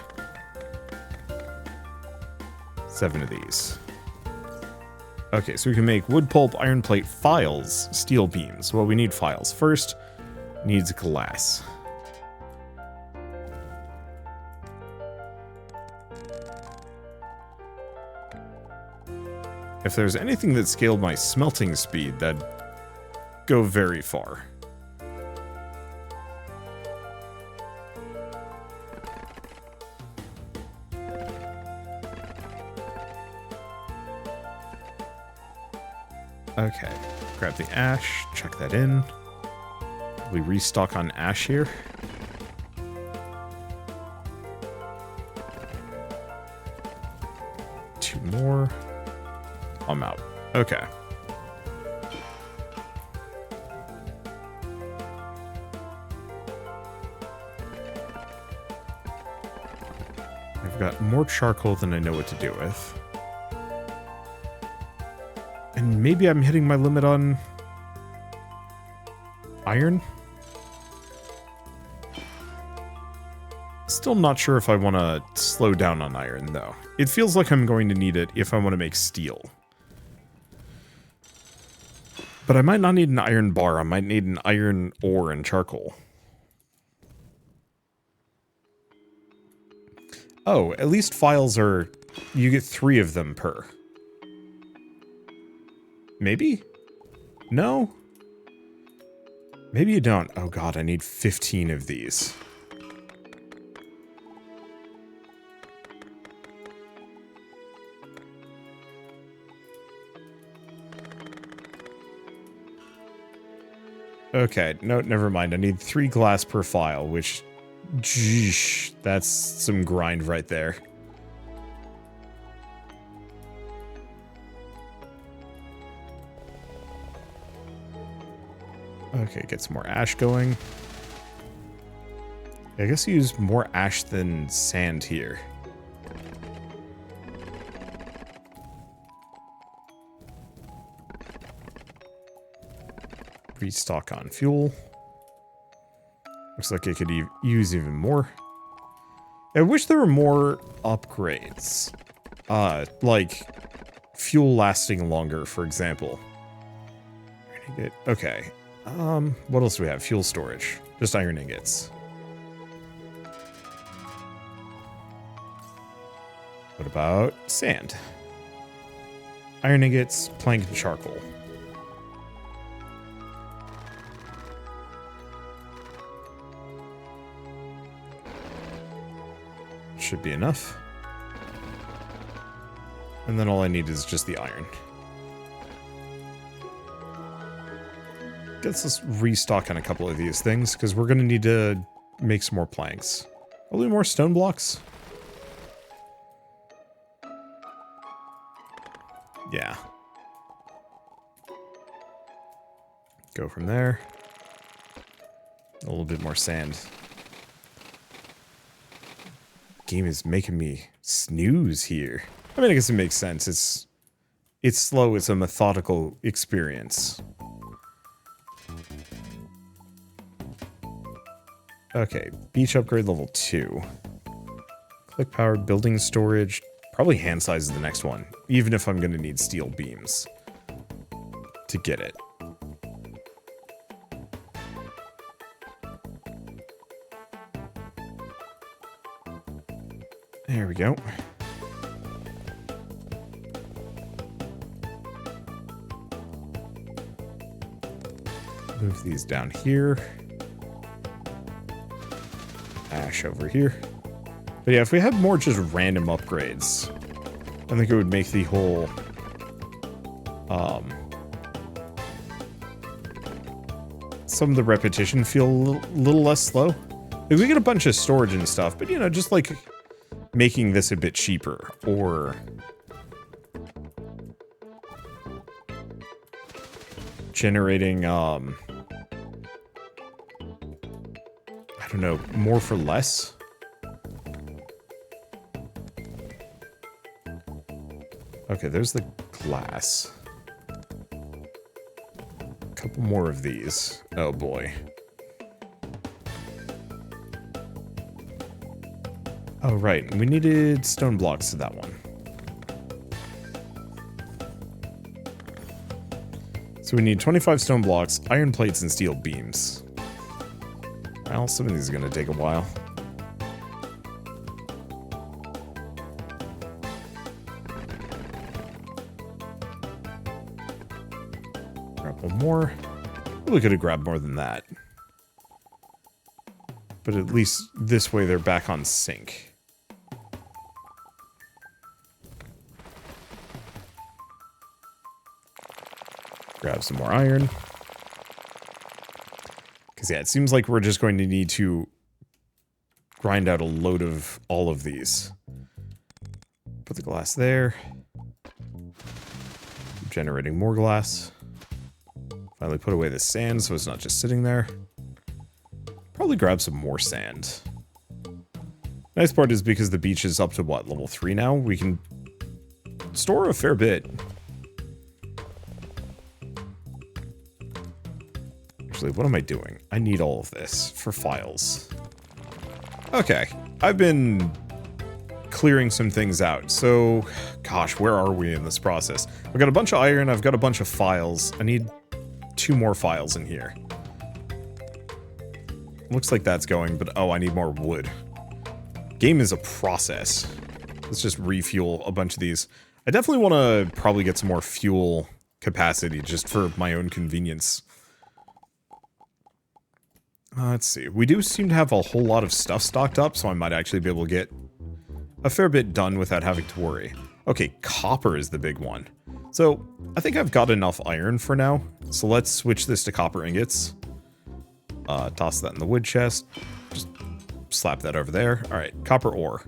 7 of these. Okay, so we can make wood pulp, iron plate, files, steel beams. Well, we need files. First, needs glass. If there's anything that scaled my smelting speed, that'd go very far. Okay, grab the ash, chuck that in. We restock on ash here. Two more. I'm out. Okay. I've got more charcoal than I know what to do with. And maybe I'm hitting my limit on iron? Still not sure if I want to slow down on iron, though. It feels like I'm going to need it if I want to make steel. But I might not need an iron bar. I might need an iron ore and charcoal. Oh, at least files are... You get 3 of them per. Maybe? No? Maybe you don't. Oh god, I need 15 of these. Okay, no, never mind. I need 3 glass per file, which... Geesh, that's some grind right there. Okay, get some more ash going. I guess use more ash than sand here. Restock on fuel. Looks like I could use even more. I wish there were more upgrades. Like fuel lasting longer, for example. Okay. What else do we have? Fuel storage. Just iron ingots. What about sand? Iron ingots, plank, and charcoal. Should be enough. And then all I need is just the iron. Let's restock on a couple of these things, because we're going to need to make some more planks. Probably more stone blocks. Yeah. Go from there. A little bit more sand. Game is making me snooze here. I mean, I guess it makes sense. It's slow. It's a methodical experience. Okay, beach upgrade level 2. Click power, building storage. Probably hand size is the next one, even if I'm going to need steel beams to get it. There we go. Move these down here. Ash over here. But yeah, if we had more just random upgrades, I think it would make the whole some of the repetition feel a little less slow. Like, we get a bunch of storage and stuff, but you know, just like making this a bit cheaper, or generating I don't know, more for less. Okay, there's the glass. A couple more of these. Oh boy. Oh right, we needed stone blocks to that one. So we need 25 stone blocks, iron plates, and steel beams. Well, some of these are going to take a while. Grab one more. Probably could have grabbed more than that. But at least this way they're back on sync. Grab some more iron. Because, yeah, it seems like we're just going to need to grind out a load of all of these. Put the glass there. Generating more glass. Finally put away the sand so it's not just sitting there. Probably grab some more sand. Nice part is because the beach is up to, what, level 3 now? We can store a fair bit. Actually, what am I doing? I need all of this for files. Okay, I've been clearing some things out. So, gosh, where are we in this process? I've got a bunch of iron, I've got a bunch of files. I need 2 more files in here. Looks like that's going, but oh, I need more wood. Game is a process. Let's just refuel a bunch of these. I definitely want to probably get some more fuel capacity just for my own convenience. Let's see. We do seem to have a whole lot of stuff stocked up, so I might actually be able to get a fair bit done without having to worry. Okay, copper is the big one. So, I think I've got enough iron for now. So let's switch this to copper ingots. Toss that in the wood chest. Just slap that over there. Alright, copper ore.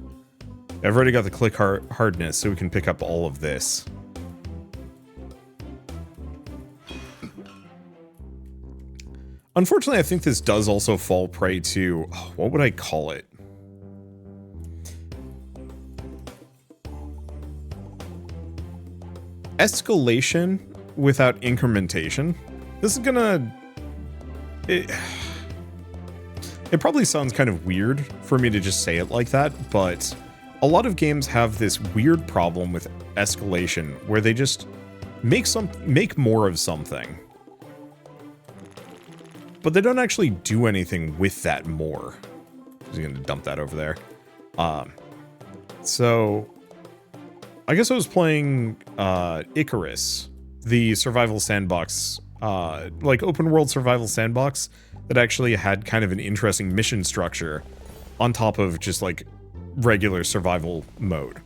I've already got the click hardness, so we can pick up all of this. Unfortunately, I think this does also fall prey to... what would I call it? Escalation without incrementation. This is gonna... It probably sounds kind of weird for me to just say it like that, but a lot of games have this weird problem with escalation where they just make more of something, but they don't actually do anything with that more. I'm going to dump that over there. So I guess I was playing Icarus, the survival sandbox, like open world survival sandbox that actually had kind of an interesting mission structure on top of just like regular survival mode.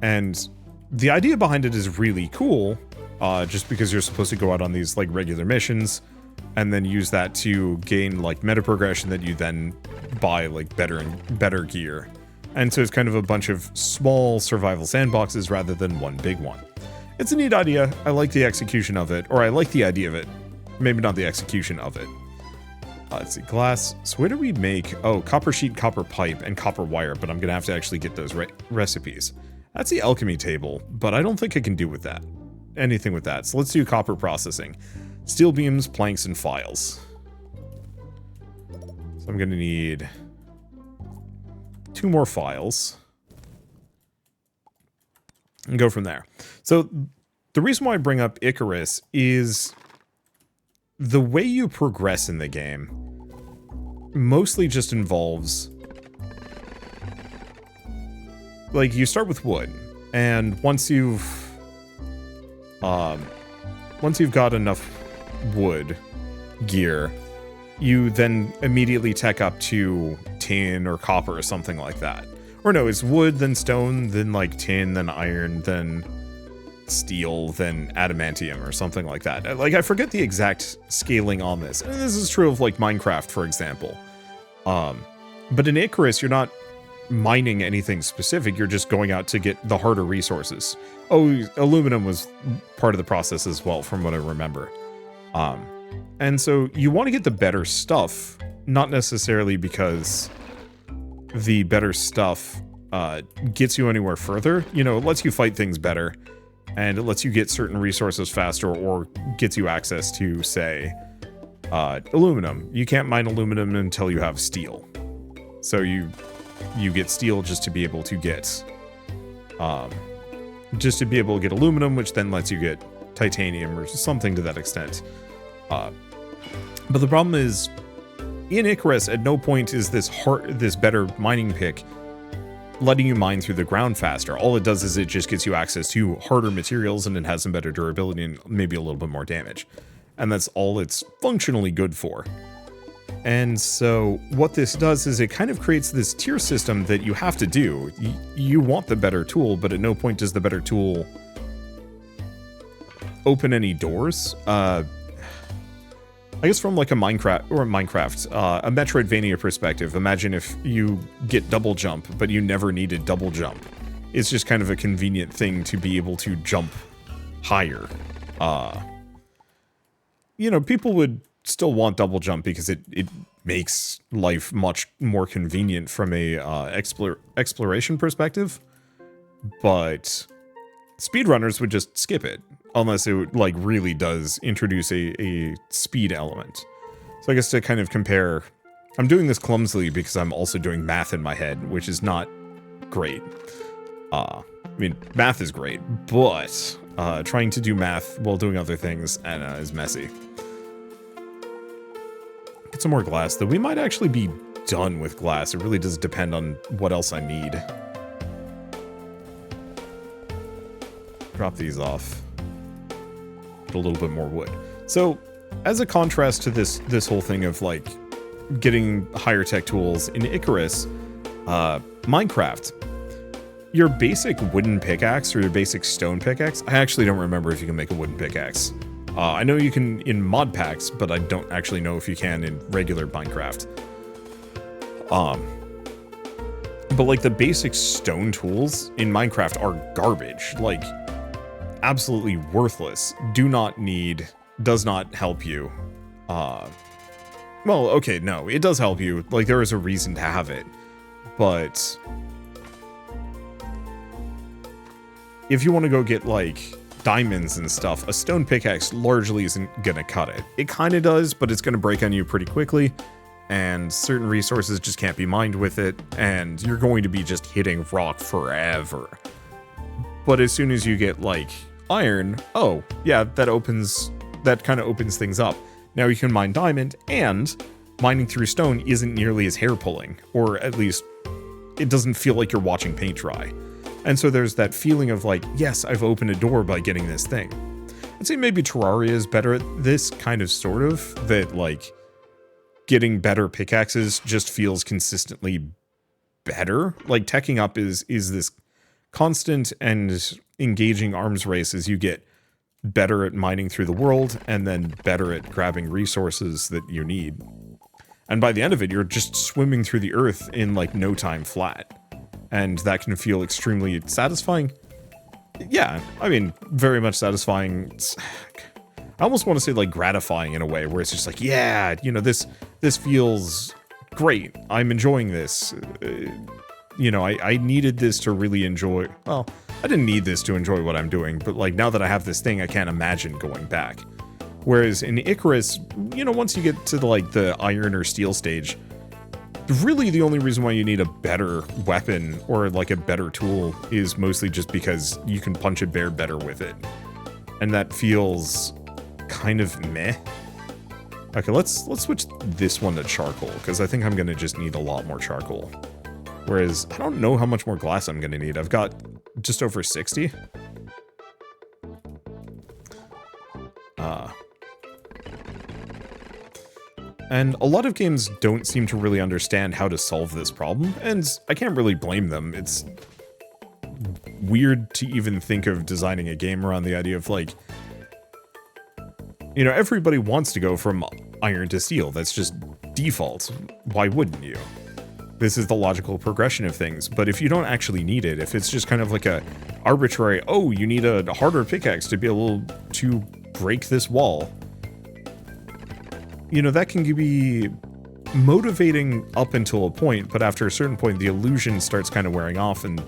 And the idea behind it is really cool, just because you're supposed to go out on these like regular missions and then use that to gain like meta progression that you then buy like better and better gear. And so it's kind of a bunch of small survival sandboxes rather than one big one. It's a neat idea. I like the execution of it, or I like the idea of it. Maybe not the execution of it. Let's see, glass. So where do we make, oh, copper sheet, copper pipe, and copper wire, but I'm gonna have to actually get those recipes. That's the alchemy table, but I don't think I can do with that. Anything with that. So let's do copper processing. Steel beams, planks, and files. So I'm gonna need 2 more files. And go from there. So the reason why I bring up Icarus is the way you progress in the game mostly just involves, like, you start with wood, and once you've got enough wood gear, you then immediately tech up to tin or copper or something like that. Or no, it's wood, then stone, then like tin, then iron, then steel, then adamantium or something like that. Like, I forget the exact scaling on this. And this is true of like Minecraft, for example. But in Icarus, you're not mining anything specific. You're just going out to get the harder resources. Oh, aluminum was part of the process as well, from what I remember. And so you want to get the better stuff, not necessarily because the better stuff gets you anywhere further. You know, it lets you fight things better, and it lets you get certain resources faster, or gets you access to, say, aluminum. You can't mine aluminum until you have steel. So you get steel just to be able to get aluminum, which then lets you get titanium or something to that extent. But the problem is, in Icarus, at no point is this better mining pick letting you mine through the ground faster. All it does is it just gets you access to harder materials, and it has some better durability and maybe a little bit more damage. And that's all it's functionally good for. And so what this does is it kind of creates this tier system that you have to do. You want the better tool, but at no point does the better tool open any doors. I guess from like a Minecraft, a Metroidvania perspective, imagine if you get double jump, but you never needed double jump. It's just kind of a convenient thing to be able to jump higher. You know, people would still want double jump because it makes life much more convenient from a exploration perspective, but speedrunners would just skip it unless it like really does introduce a speed element. So I guess to kind of compare, I'm doing this clumsily because I'm also doing math in my head, which is not great. I mean, math is great, but trying to do math while doing other things is messy. Get some more glass, though. We might actually be done with glass. It really does depend on what else I need. Drop these off. Get a little bit more wood. So, as a contrast to this whole thing of like getting higher tech tools in Icarus, Minecraft, your basic wooden pickaxe or your basic stone pickaxe, I actually don't remember if you can make a wooden pickaxe. I know you can in mod packs, but I don't actually know if you can in regular Minecraft. But like the basic stone tools in Minecraft are garbage. Like, absolutely worthless. Does not help you. Well, okay, no, it does help you. Like, there is a reason to have it. But if you want to go get, like, diamonds and stuff, a stone pickaxe largely isn't gonna cut it. It kind of does, but it's gonna break on you pretty quickly. and certain resources just can't be mined with it, and you're going to be just hitting rock forever. But as soon as you get, like, iron, oh, yeah, that kind of opens things up. Now you can mine diamond, and mining through stone isn't nearly as hair-pulling, or at least it doesn't feel like you're watching paint dry. And so there's that feeling of like, yes, I've opened a door by getting this thing. I'd say maybe Terraria is better at this kind of sort of, that like getting better pickaxes just feels consistently better. Like teching up is this constant and engaging arms race as you get better at mining through the world and then better at grabbing resources that you need. And by the end of it, you're just swimming through the earth in like no time flat. And that can feel extremely satisfying. Yeah, I mean, very much satisfying. I almost want to say like gratifying in a way, where it's just like, yeah, you know, this feels great. I'm enjoying this. You know, I needed this to really enjoy. Well, I didn't need this to enjoy what I'm doing, but like now that I have this thing, I can't imagine going back. Whereas in Icarus, you know, once you get to like the iron or steel stage, really the only reason why you need a better weapon or like a better tool is mostly just because you can punch a bear better with it. And that feels kind of meh. Okay, let's switch this one to charcoal, because I think I'm going to just need a lot more charcoal. Whereas I don't know how much more glass I'm going to need. I've got just over 60. And a lot of games don't seem to really understand how to solve this problem, and I can't really blame them. It's weird to even think of designing a game around the idea of like, you know, everybody wants to go from iron to steel. That's just default. Why wouldn't you? This is the logical progression of things, but if you don't actually need it, if it's just kind of like a arbitrary, oh, you need a harder pickaxe to be able to break this wall, you know, that can be motivating up until a point, but after a certain point, the illusion starts kind of wearing off and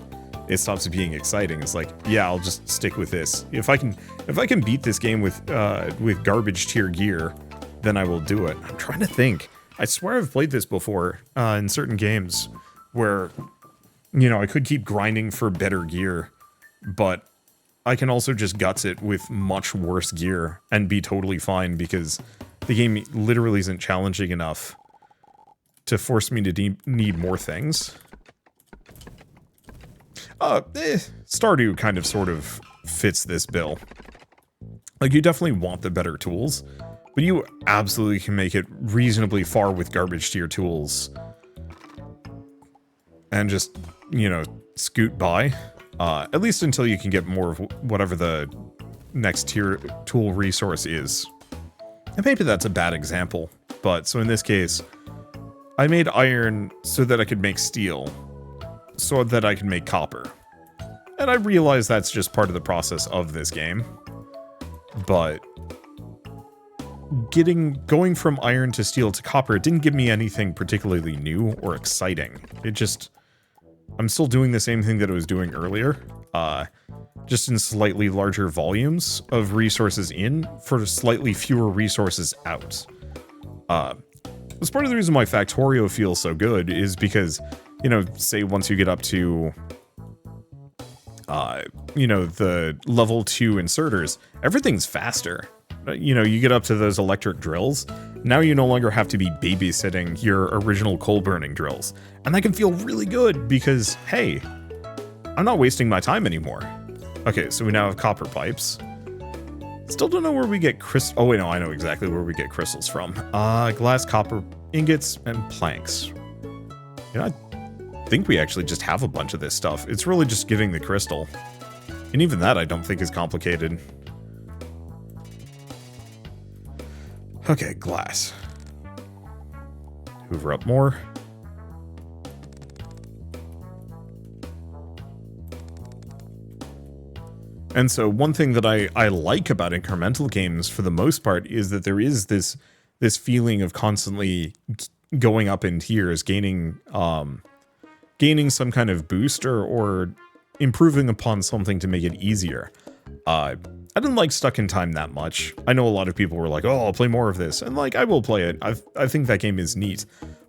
it stops being exciting. It's like, yeah, I'll just stick with this. If I can beat this game with garbage tier gear, then I will do it. I'm trying to think. I swear I've played this before in certain games where, you know, I could keep grinding for better gear, but I can also just guts it with much worse gear and be totally fine because the game literally isn't challenging enough to force me to need more things. Stardew kind of sort of fits this bill. Like, you definitely want the better tools, but you absolutely can make it reasonably far with garbage tier tools. And just, you know, scoot by. At least until you can get more of whatever the next tier tool resource is. And maybe that's a bad example, but so in this case, I made iron so that I could make steel, so that I can make copper. And I realize that's just part of the process of this game. But going from iron to steel to copper, it didn't give me anything particularly new or exciting. It just, I'm still doing the same thing that I was doing earlier, just in slightly larger volumes of resources in for slightly fewer resources out. That's part of the reason why Factorio feels so good is because, you know, say once you get up to, you know, the level 2 inserters, everything's faster. You know, you get up to those electric drills, now you no longer have to be babysitting your original coal burning drills. And that can feel really good because, hey, I'm not wasting my time anymore. Okay, so we now have copper pipes. Still don't know where we get oh wait, no, I know exactly where we get crystals from. Glass, copper, ingots, and planks. You know, I think we actually just have a bunch of this stuff. It's really just getting the crystal. And even that I don't think is complicated. Okay, glass. Hoover up more. And so one thing that I like about incremental games for the most part is that there is this feeling of constantly going up in tiers, gaining some kind of boost or improving upon something to make it easier. And I didn't like Stuck in Time that much. I know a lot of people were like, oh, I'll play more of this. And like, I will play it. I think that game is neat.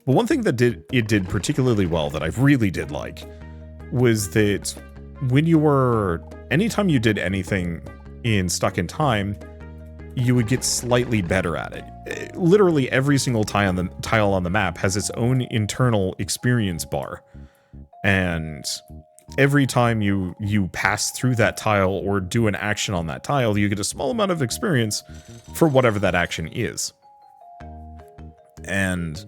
But one thing that it did particularly well that I really did like was that when you were, anytime you did anything in Stuck in Time, you would get slightly better at it. Literally every single tile on the map has its own internal experience bar. And every time you pass through that tile or do an action on that tile, you get a small amount of experience for whatever that action is. And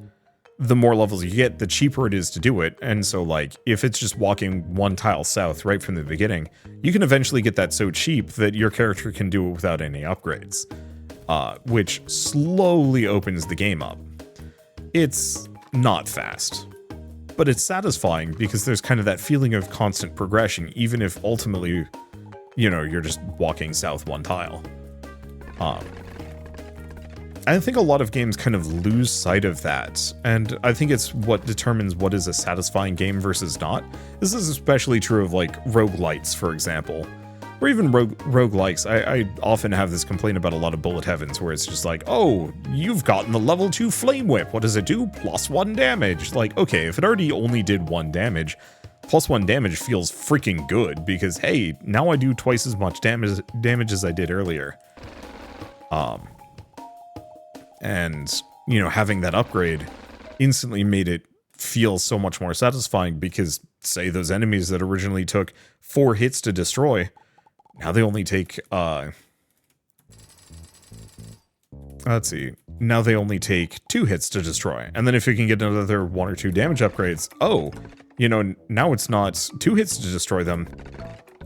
the more levels you get, the cheaper it is to do it. And so, like, if it's just walking one tile south right from the beginning, you can eventually get that so cheap that your character can do it without any upgrades, which slowly opens the game up. It's not fast, but it's satisfying because there's kind of that feeling of constant progression, even if ultimately, you know, you're just walking south one tile. I think a lot of games kind of lose sight of that, and I think it's what determines what is a satisfying game versus not. This is especially true of, like, roguelites, for example, or even roguelikes. I often have this complaint about a lot of Bullet Heavens, where it's just like, oh, you've gotten the level 2 Flame Whip. What does it do? +1 damage. Like, okay, if it already only did 1 damage, +1 damage feels freaking good, because, hey, now I do twice as much damage as I did earlier. And, you know, having that upgrade instantly made it feel so much more satisfying because, say, those enemies that originally took 4 hits to destroy, now they only take, let's see, now they only take 2 hits to destroy. And then if you can get another 1 or 2 damage upgrades, oh, you know, now it's not 2 hits to destroy them,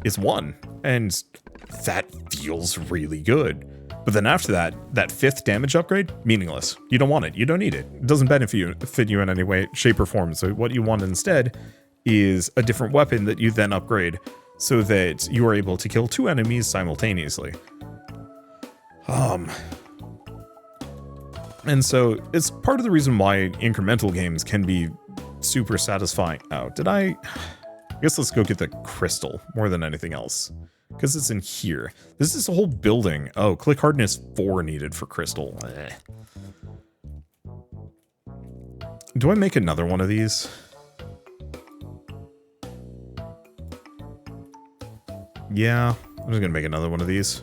it's 1. And that feels really good. But then after that, that 5th damage upgrade, meaningless. You don't want it. You don't need it. It doesn't fit you in any way, shape, or form. So what you want instead is a different weapon that you then upgrade so that you are able to kill 2 enemies simultaneously. And so it's part of the reason why incremental games can be super satisfying. Oh, I guess let's go get the crystal more than anything else. Because it's in here. This is a whole building. Oh, click hardness 4 needed for crystal. Do I make another one of these? Yeah, I'm just gonna make another one of these.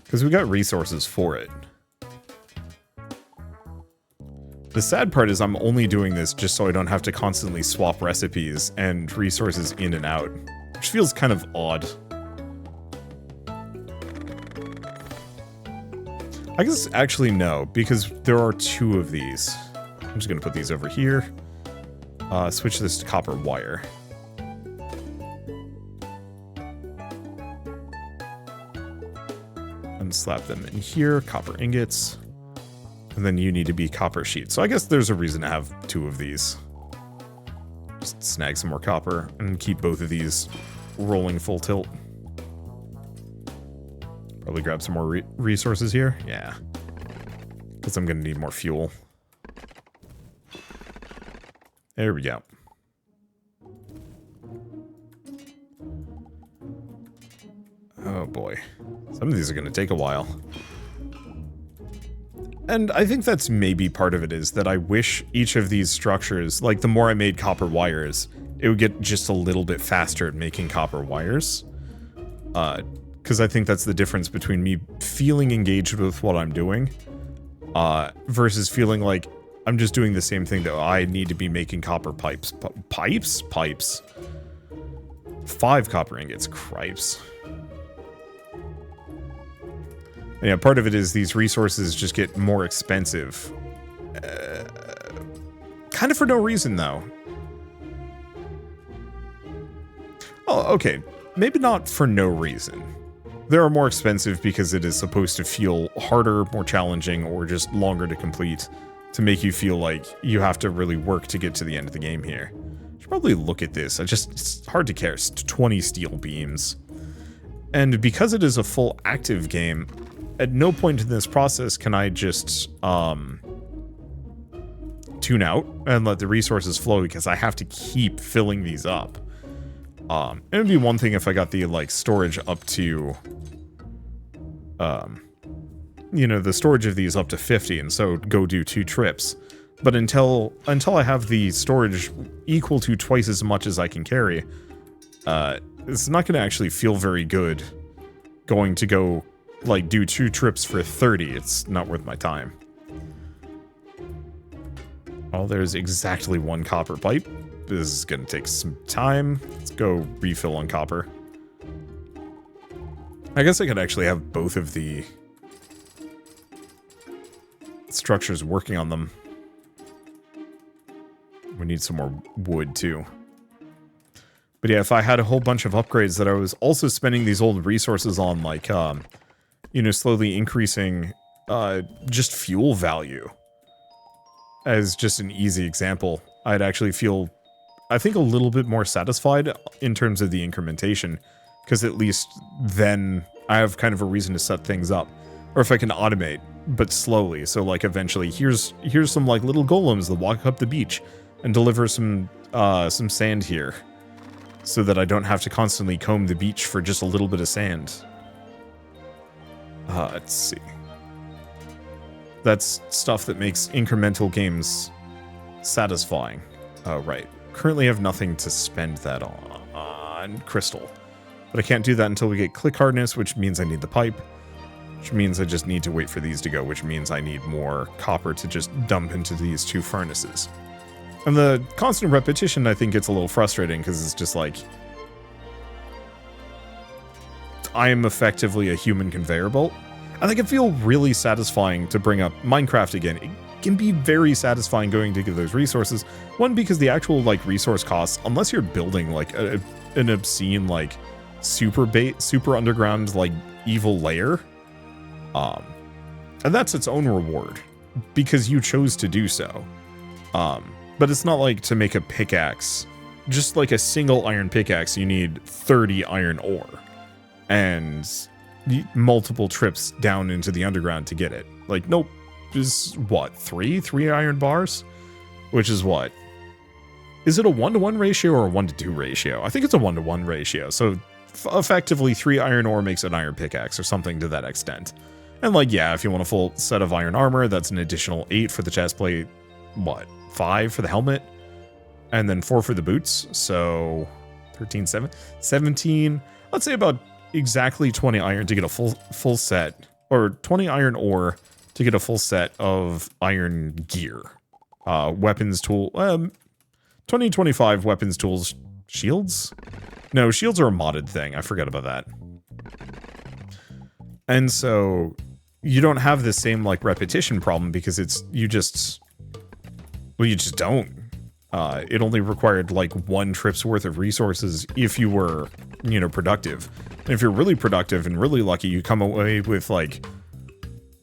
Because we got resources for it. The sad part is I'm only doing this just so I don't have to constantly swap recipes and resources in and out, which feels kind of odd. I guess actually no, because there are 2 of these. I'm just gonna put these over here. Switch this to copper wire. And slap them in here, copper ingots. And then you need to be copper sheet. So I guess there's a reason to have 2 of these. Just snag some more copper and keep both of these rolling full tilt. Probably grab some more resources here. Yeah. Because I'm going to need more fuel. There we go. Oh boy. Some of these are going to take a while. And I think that's maybe part of it, is that I wish each of these structures, like the more I made copper wires, it would get just a little bit faster at making copper wires. Because I think that's the difference between me feeling engaged with what I'm doing, versus feeling like I'm just doing the same thing that I need to be making copper pipes. Pipes? 5 copper ingots, cripes. Yeah, part of it is these resources just get more expensive. Kind of for no reason, though. Oh, okay. Maybe not for no reason. They're more expensive because it is supposed to feel harder, more challenging, or just longer to complete to make you feel like you have to really work to get to the end of the game here. I should probably look at this. It's hard to care. It's 20 steel beams. And because it is a full active game, at no point in this process can I just tune out and let the resources flow, because I have to keep filling these up. It would be one thing if I got the, like, storage up to, you know, the storage of these up to 50, and so go do 2 trips. But until I have the storage equal to twice as much as I can carry, it's not going to actually feel very good going to go, like, do 2 trips for 30. It's not worth my time. Oh, there's exactly 1 copper pipe. This is going to take some time. Let's go refill on copper. I guess I could actually have both of the structures working on them. We need some more wood, too. But yeah, if I had a whole bunch of upgrades that I was also spending these old resources on, like, you know, slowly increasing just fuel value, as just an easy example, I'd actually feel, I think, a little bit more satisfied in terms of the incrementation, because at least then I have kind of a reason to set things up. Or if I can automate, but slowly, so like eventually, here's some like little golems that walk up the beach and deliver some sand here, so that I don't have to constantly comb the beach for just a little bit of sand. Let's see. That's stuff that makes incremental games satisfying. Oh, right. Currently have nothing to spend that on crystal. But I can't do that until we get click hardness, which means I need the pipe. Which means I just need to wait for these to go, which means I need more copper to just dump into these 2 furnaces. And the constant repetition, I think, gets a little frustrating, because it's just like, I am effectively a human conveyor belt. And it can feel really satisfying to bring up Minecraft again. It can be very satisfying going to get those resources. One, because the actual, like, resource costs, unless you're building, like, an obscene, like, super underground, like, evil layer, and that's its own reward, because you chose to do so. But it's not like to make a pickaxe, just like a single iron pickaxe, you need 30 iron ore, and multiple trips down into the underground to get it. Like, nope, just what, 3 iron bars? Which is what? Is it a 1-to-1 ratio or a 1-to-2 ratio? I think it's a 1-to-1 ratio, so effectively 3 iron ore makes an iron pickaxe, or something to that extent. And like, yeah, if you want a full set of iron armor, that's an additional 8 for the chest plate, what, 5 for the helmet, and then 4 for the boots, so 13, 17, let's say about exactly 20 iron to get a full set, or 20 iron ore to get a full set of iron gear. Weapons, tool, 25 weapons, tools, shields? No, shields are a modded thing, I forgot about that. And so you don't have the same, like, repetition problem, because you just don't. It only required, like, 1 trip's worth of resources if you were, you know, productive. And if you're really productive and really lucky, you come away with, like,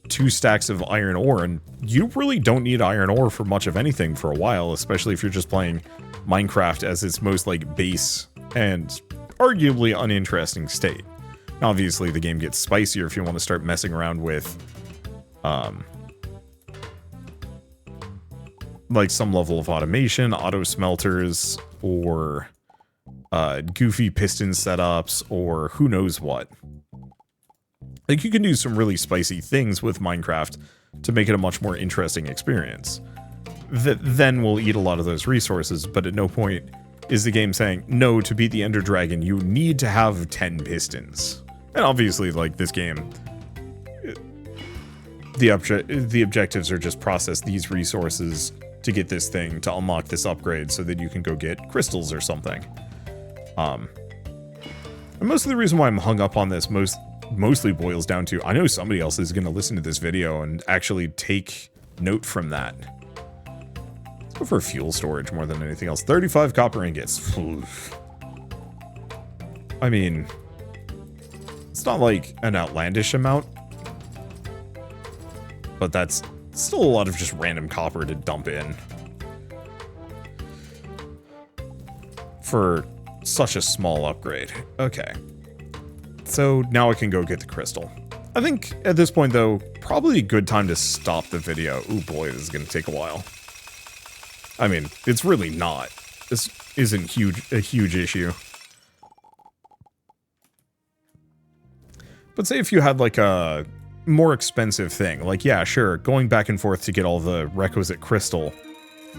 2 stacks of iron ore, and you really don't need iron ore for much of anything for a while, especially if you're just playing Minecraft as its most, like, base and arguably uninteresting state. Obviously, the game gets spicier if you want to start messing around with, like, some level of automation, auto smelters, or goofy piston setups, or who knows what. Like, you can do some really spicy things with Minecraft to make it a much more interesting experience. That then will eat a lot of those resources, but at no point is the game saying, no, to beat the Ender Dragon, you need to have 10 pistons. And obviously, like, this game, the objectives are just process these resources to get this thing, to unlock this upgrade, so that you can go get crystals or something. And most of the reason why I'm hung up on this mostly boils down to, I know somebody else is going to listen to this video and actually take note from that. Let's go for fuel storage more than anything else. 35 copper ingots. I mean, it's not like an outlandish amount, but that's still a lot of just random copper to dump in for such a small upgrade. Okay, so now I can go get the crystal. I think at this point, though, probably a good time to stop the video. Oh boy, this is going to take a while. I mean, it's really not. This isn't a huge issue. But say if you had like a more expensive thing, like, yeah, sure, going back and forth to get all the requisite crystal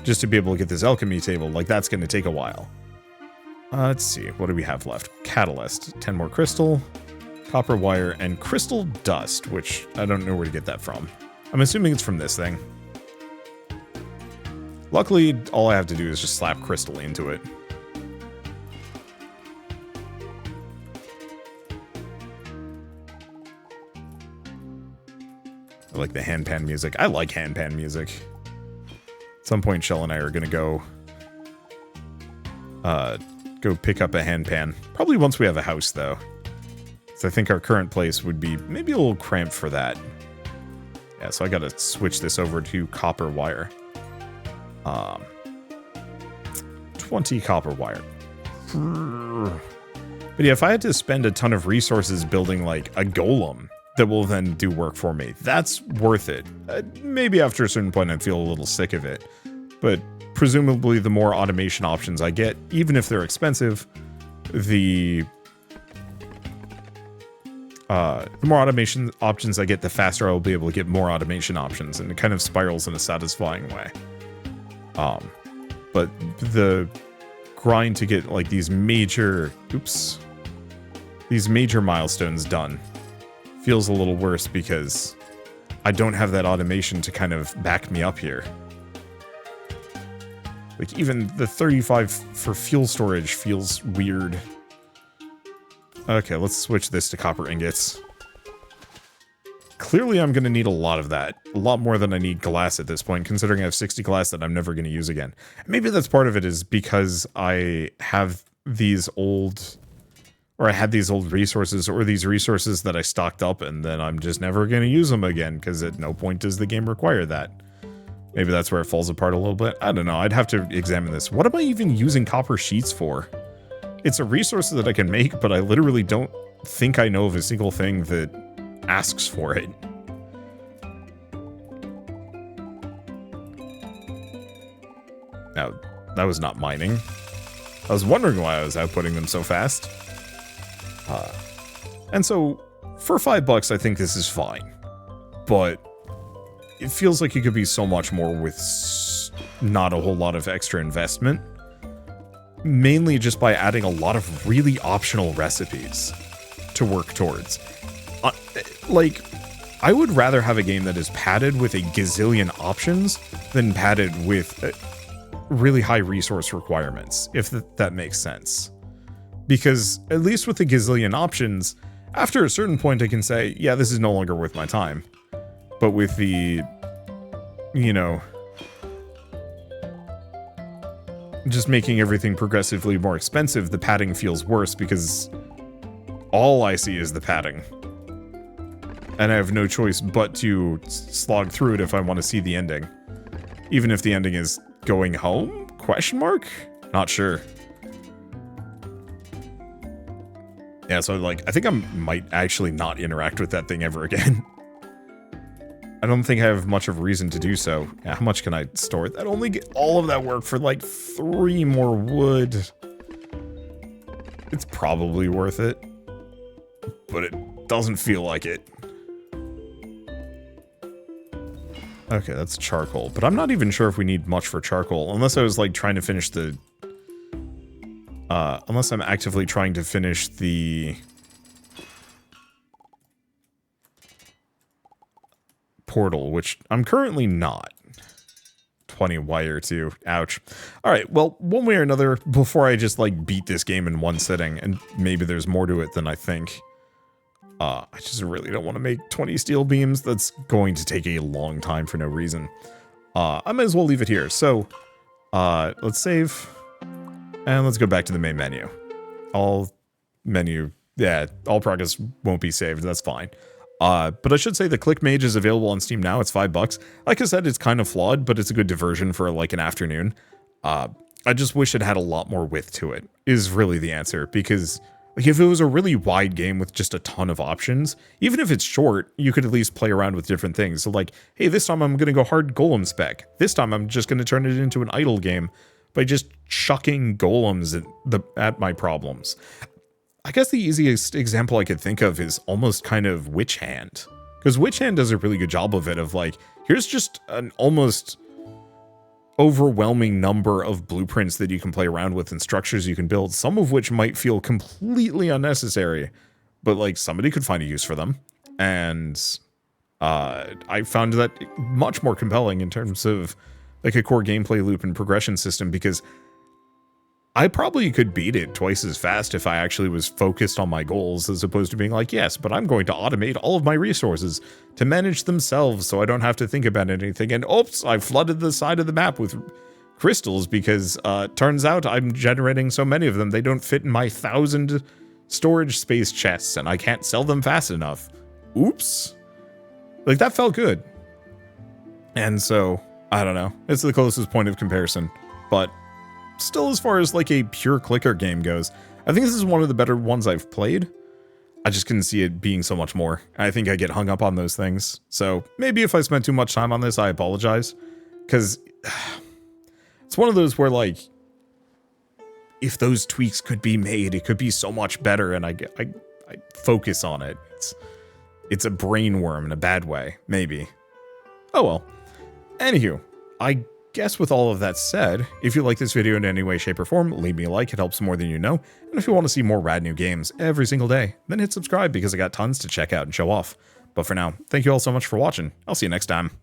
just to be able to get this alchemy table, like that's going to take a while. Let's see, what do we have left? Catalyst, 10 more crystal, copper wire, and crystal dust, which I don't know where to get that from. I'm assuming it's from this thing. Luckily, all I have to do is just slap crystal into it. I like the handpan music. I like handpan music. At some point, Shell and I are gonna go pick up a handpan. Probably once we have a house, though. So I think our current place would be maybe a little cramped for that. Yeah, so I gotta switch this over to copper wire. 20 copper wire. But yeah, if I had to spend a ton of resources building like a golem that will then do work for me, that's worth it. Maybe after a certain point I'd feel a little sick of it. But presumably the more automation options I get, even if they're expensive, the more automation options I get, the faster I'll be able to get more automation options, and it kind of spirals in a satisfying way. But the grind to get like these major milestones done feels a little worse because I don't have that automation to kind of back me up here. Like even the 35 for fuel storage feels weird. Okay, let's switch this to copper ingots. Clearly I'm going to need a lot of that. A lot more than I need glass at this point, considering I have 60 glass that I'm never going to use again. Maybe that's part of it is because I have these old... Or I had these old resources, or these resources that I stocked up, and then I'm just never going to use them again, because at no point does the game require that. Maybe that's where it falls apart a little bit. I don't know. I'd have to examine this. What am I even using copper sheets for? It's a resource that I can make, but I literally don't think I know of a single thing that asks for it. Now, that was not mining. I was wondering why I was outputting them so fast. And so, for $5, I think this is fine. But it feels like it could be so much more with not a whole lot of extra investment. Mainly just by adding a lot of really optional recipes to work towards. Like, I would rather have a game that is padded with a gazillion options than padded with really high resource requirements, if that makes sense. Because, at least with the gazillion options, after a certain point I can say, yeah, this is no longer worth my time. But with the, you know, just making everything progressively more expensive, the padding feels worse because all I see is the padding. And I have no choice but to slog through it if I want to see the ending. Even if the ending is going home? Question mark? Not sure. Yeah, so like, I think I might actually not interact with that thing ever again. I don't think I have much of a reason to do so. Yeah, how much can I store? That only get all of that work for like 3 more wood. It's probably worth it, but it doesn't feel like it. Okay, that's charcoal, but I'm not even sure if we need much for charcoal, unless I was like trying to finish the... unless I'm actively trying to finish the... portal, which I'm currently not. 20 wire too. Ouch. Alright, well, one way or another, before I just like beat this game in one sitting, and maybe there's more to it than I think, I just really don't want to make 20 steel beams. That's going to take a long time for no reason. I might as well leave it here. So, let's save, and let's go back to the main menu. All progress won't be saved, that's fine. But I should say the Click Mage is available on Steam now. It's $5. Like I said, it's kind of flawed, but it's a good diversion for like an afternoon. I just wish it had a lot more width to it, is really the answer. Because like if it was a really wide game with just a ton of options, even if it's short, you could at least play around with different things. So like, hey, this time I'm going to go hard golem spec. This time I'm just going to turn it into an idle game by just chucking golems at my problems. I guess the easiest example I could think of is almost kind of Witch Hand. Because Witch Hand does a really good job of it, of like, here's just an almost overwhelming number of blueprints that you can play around with and structures you can build, some of which might feel completely unnecessary, but like somebody could find a use for them. And I found that much more compelling in terms of like a core gameplay loop and progression system, because I probably could beat it twice as fast if I actually was focused on my goals, as opposed to being like, yes, but I'm going to automate all of my resources to manage themselves so I don't have to think about anything. And oops, I flooded the side of the map with crystals because turns out I'm generating so many of them, they don't fit in my 1,000 storage space chests and I can't sell them fast enough. Oops. Like, that felt good. And so, I don't know. It's the closest point of comparison. But still, as far as like a pure clicker game goes, I think this is one of the better ones I've played. I just couldn't see it being so much more. I think I get hung up on those things. So maybe if I spent too much time on this, I apologize. Because it's one of those where, like, if those tweaks could be made, it could be so much better, and I focus on it. It's a brain worm in a bad way, maybe. Oh well. Anywho, I guess with all of that said, if you like this video in any way, shape, or form, leave me a like, it helps more than you know. And if you want to see more rad new games every single day, then hit subscribe because I got tons to check out and show off. But for now, thank you all so much for watching. I'll see you next time.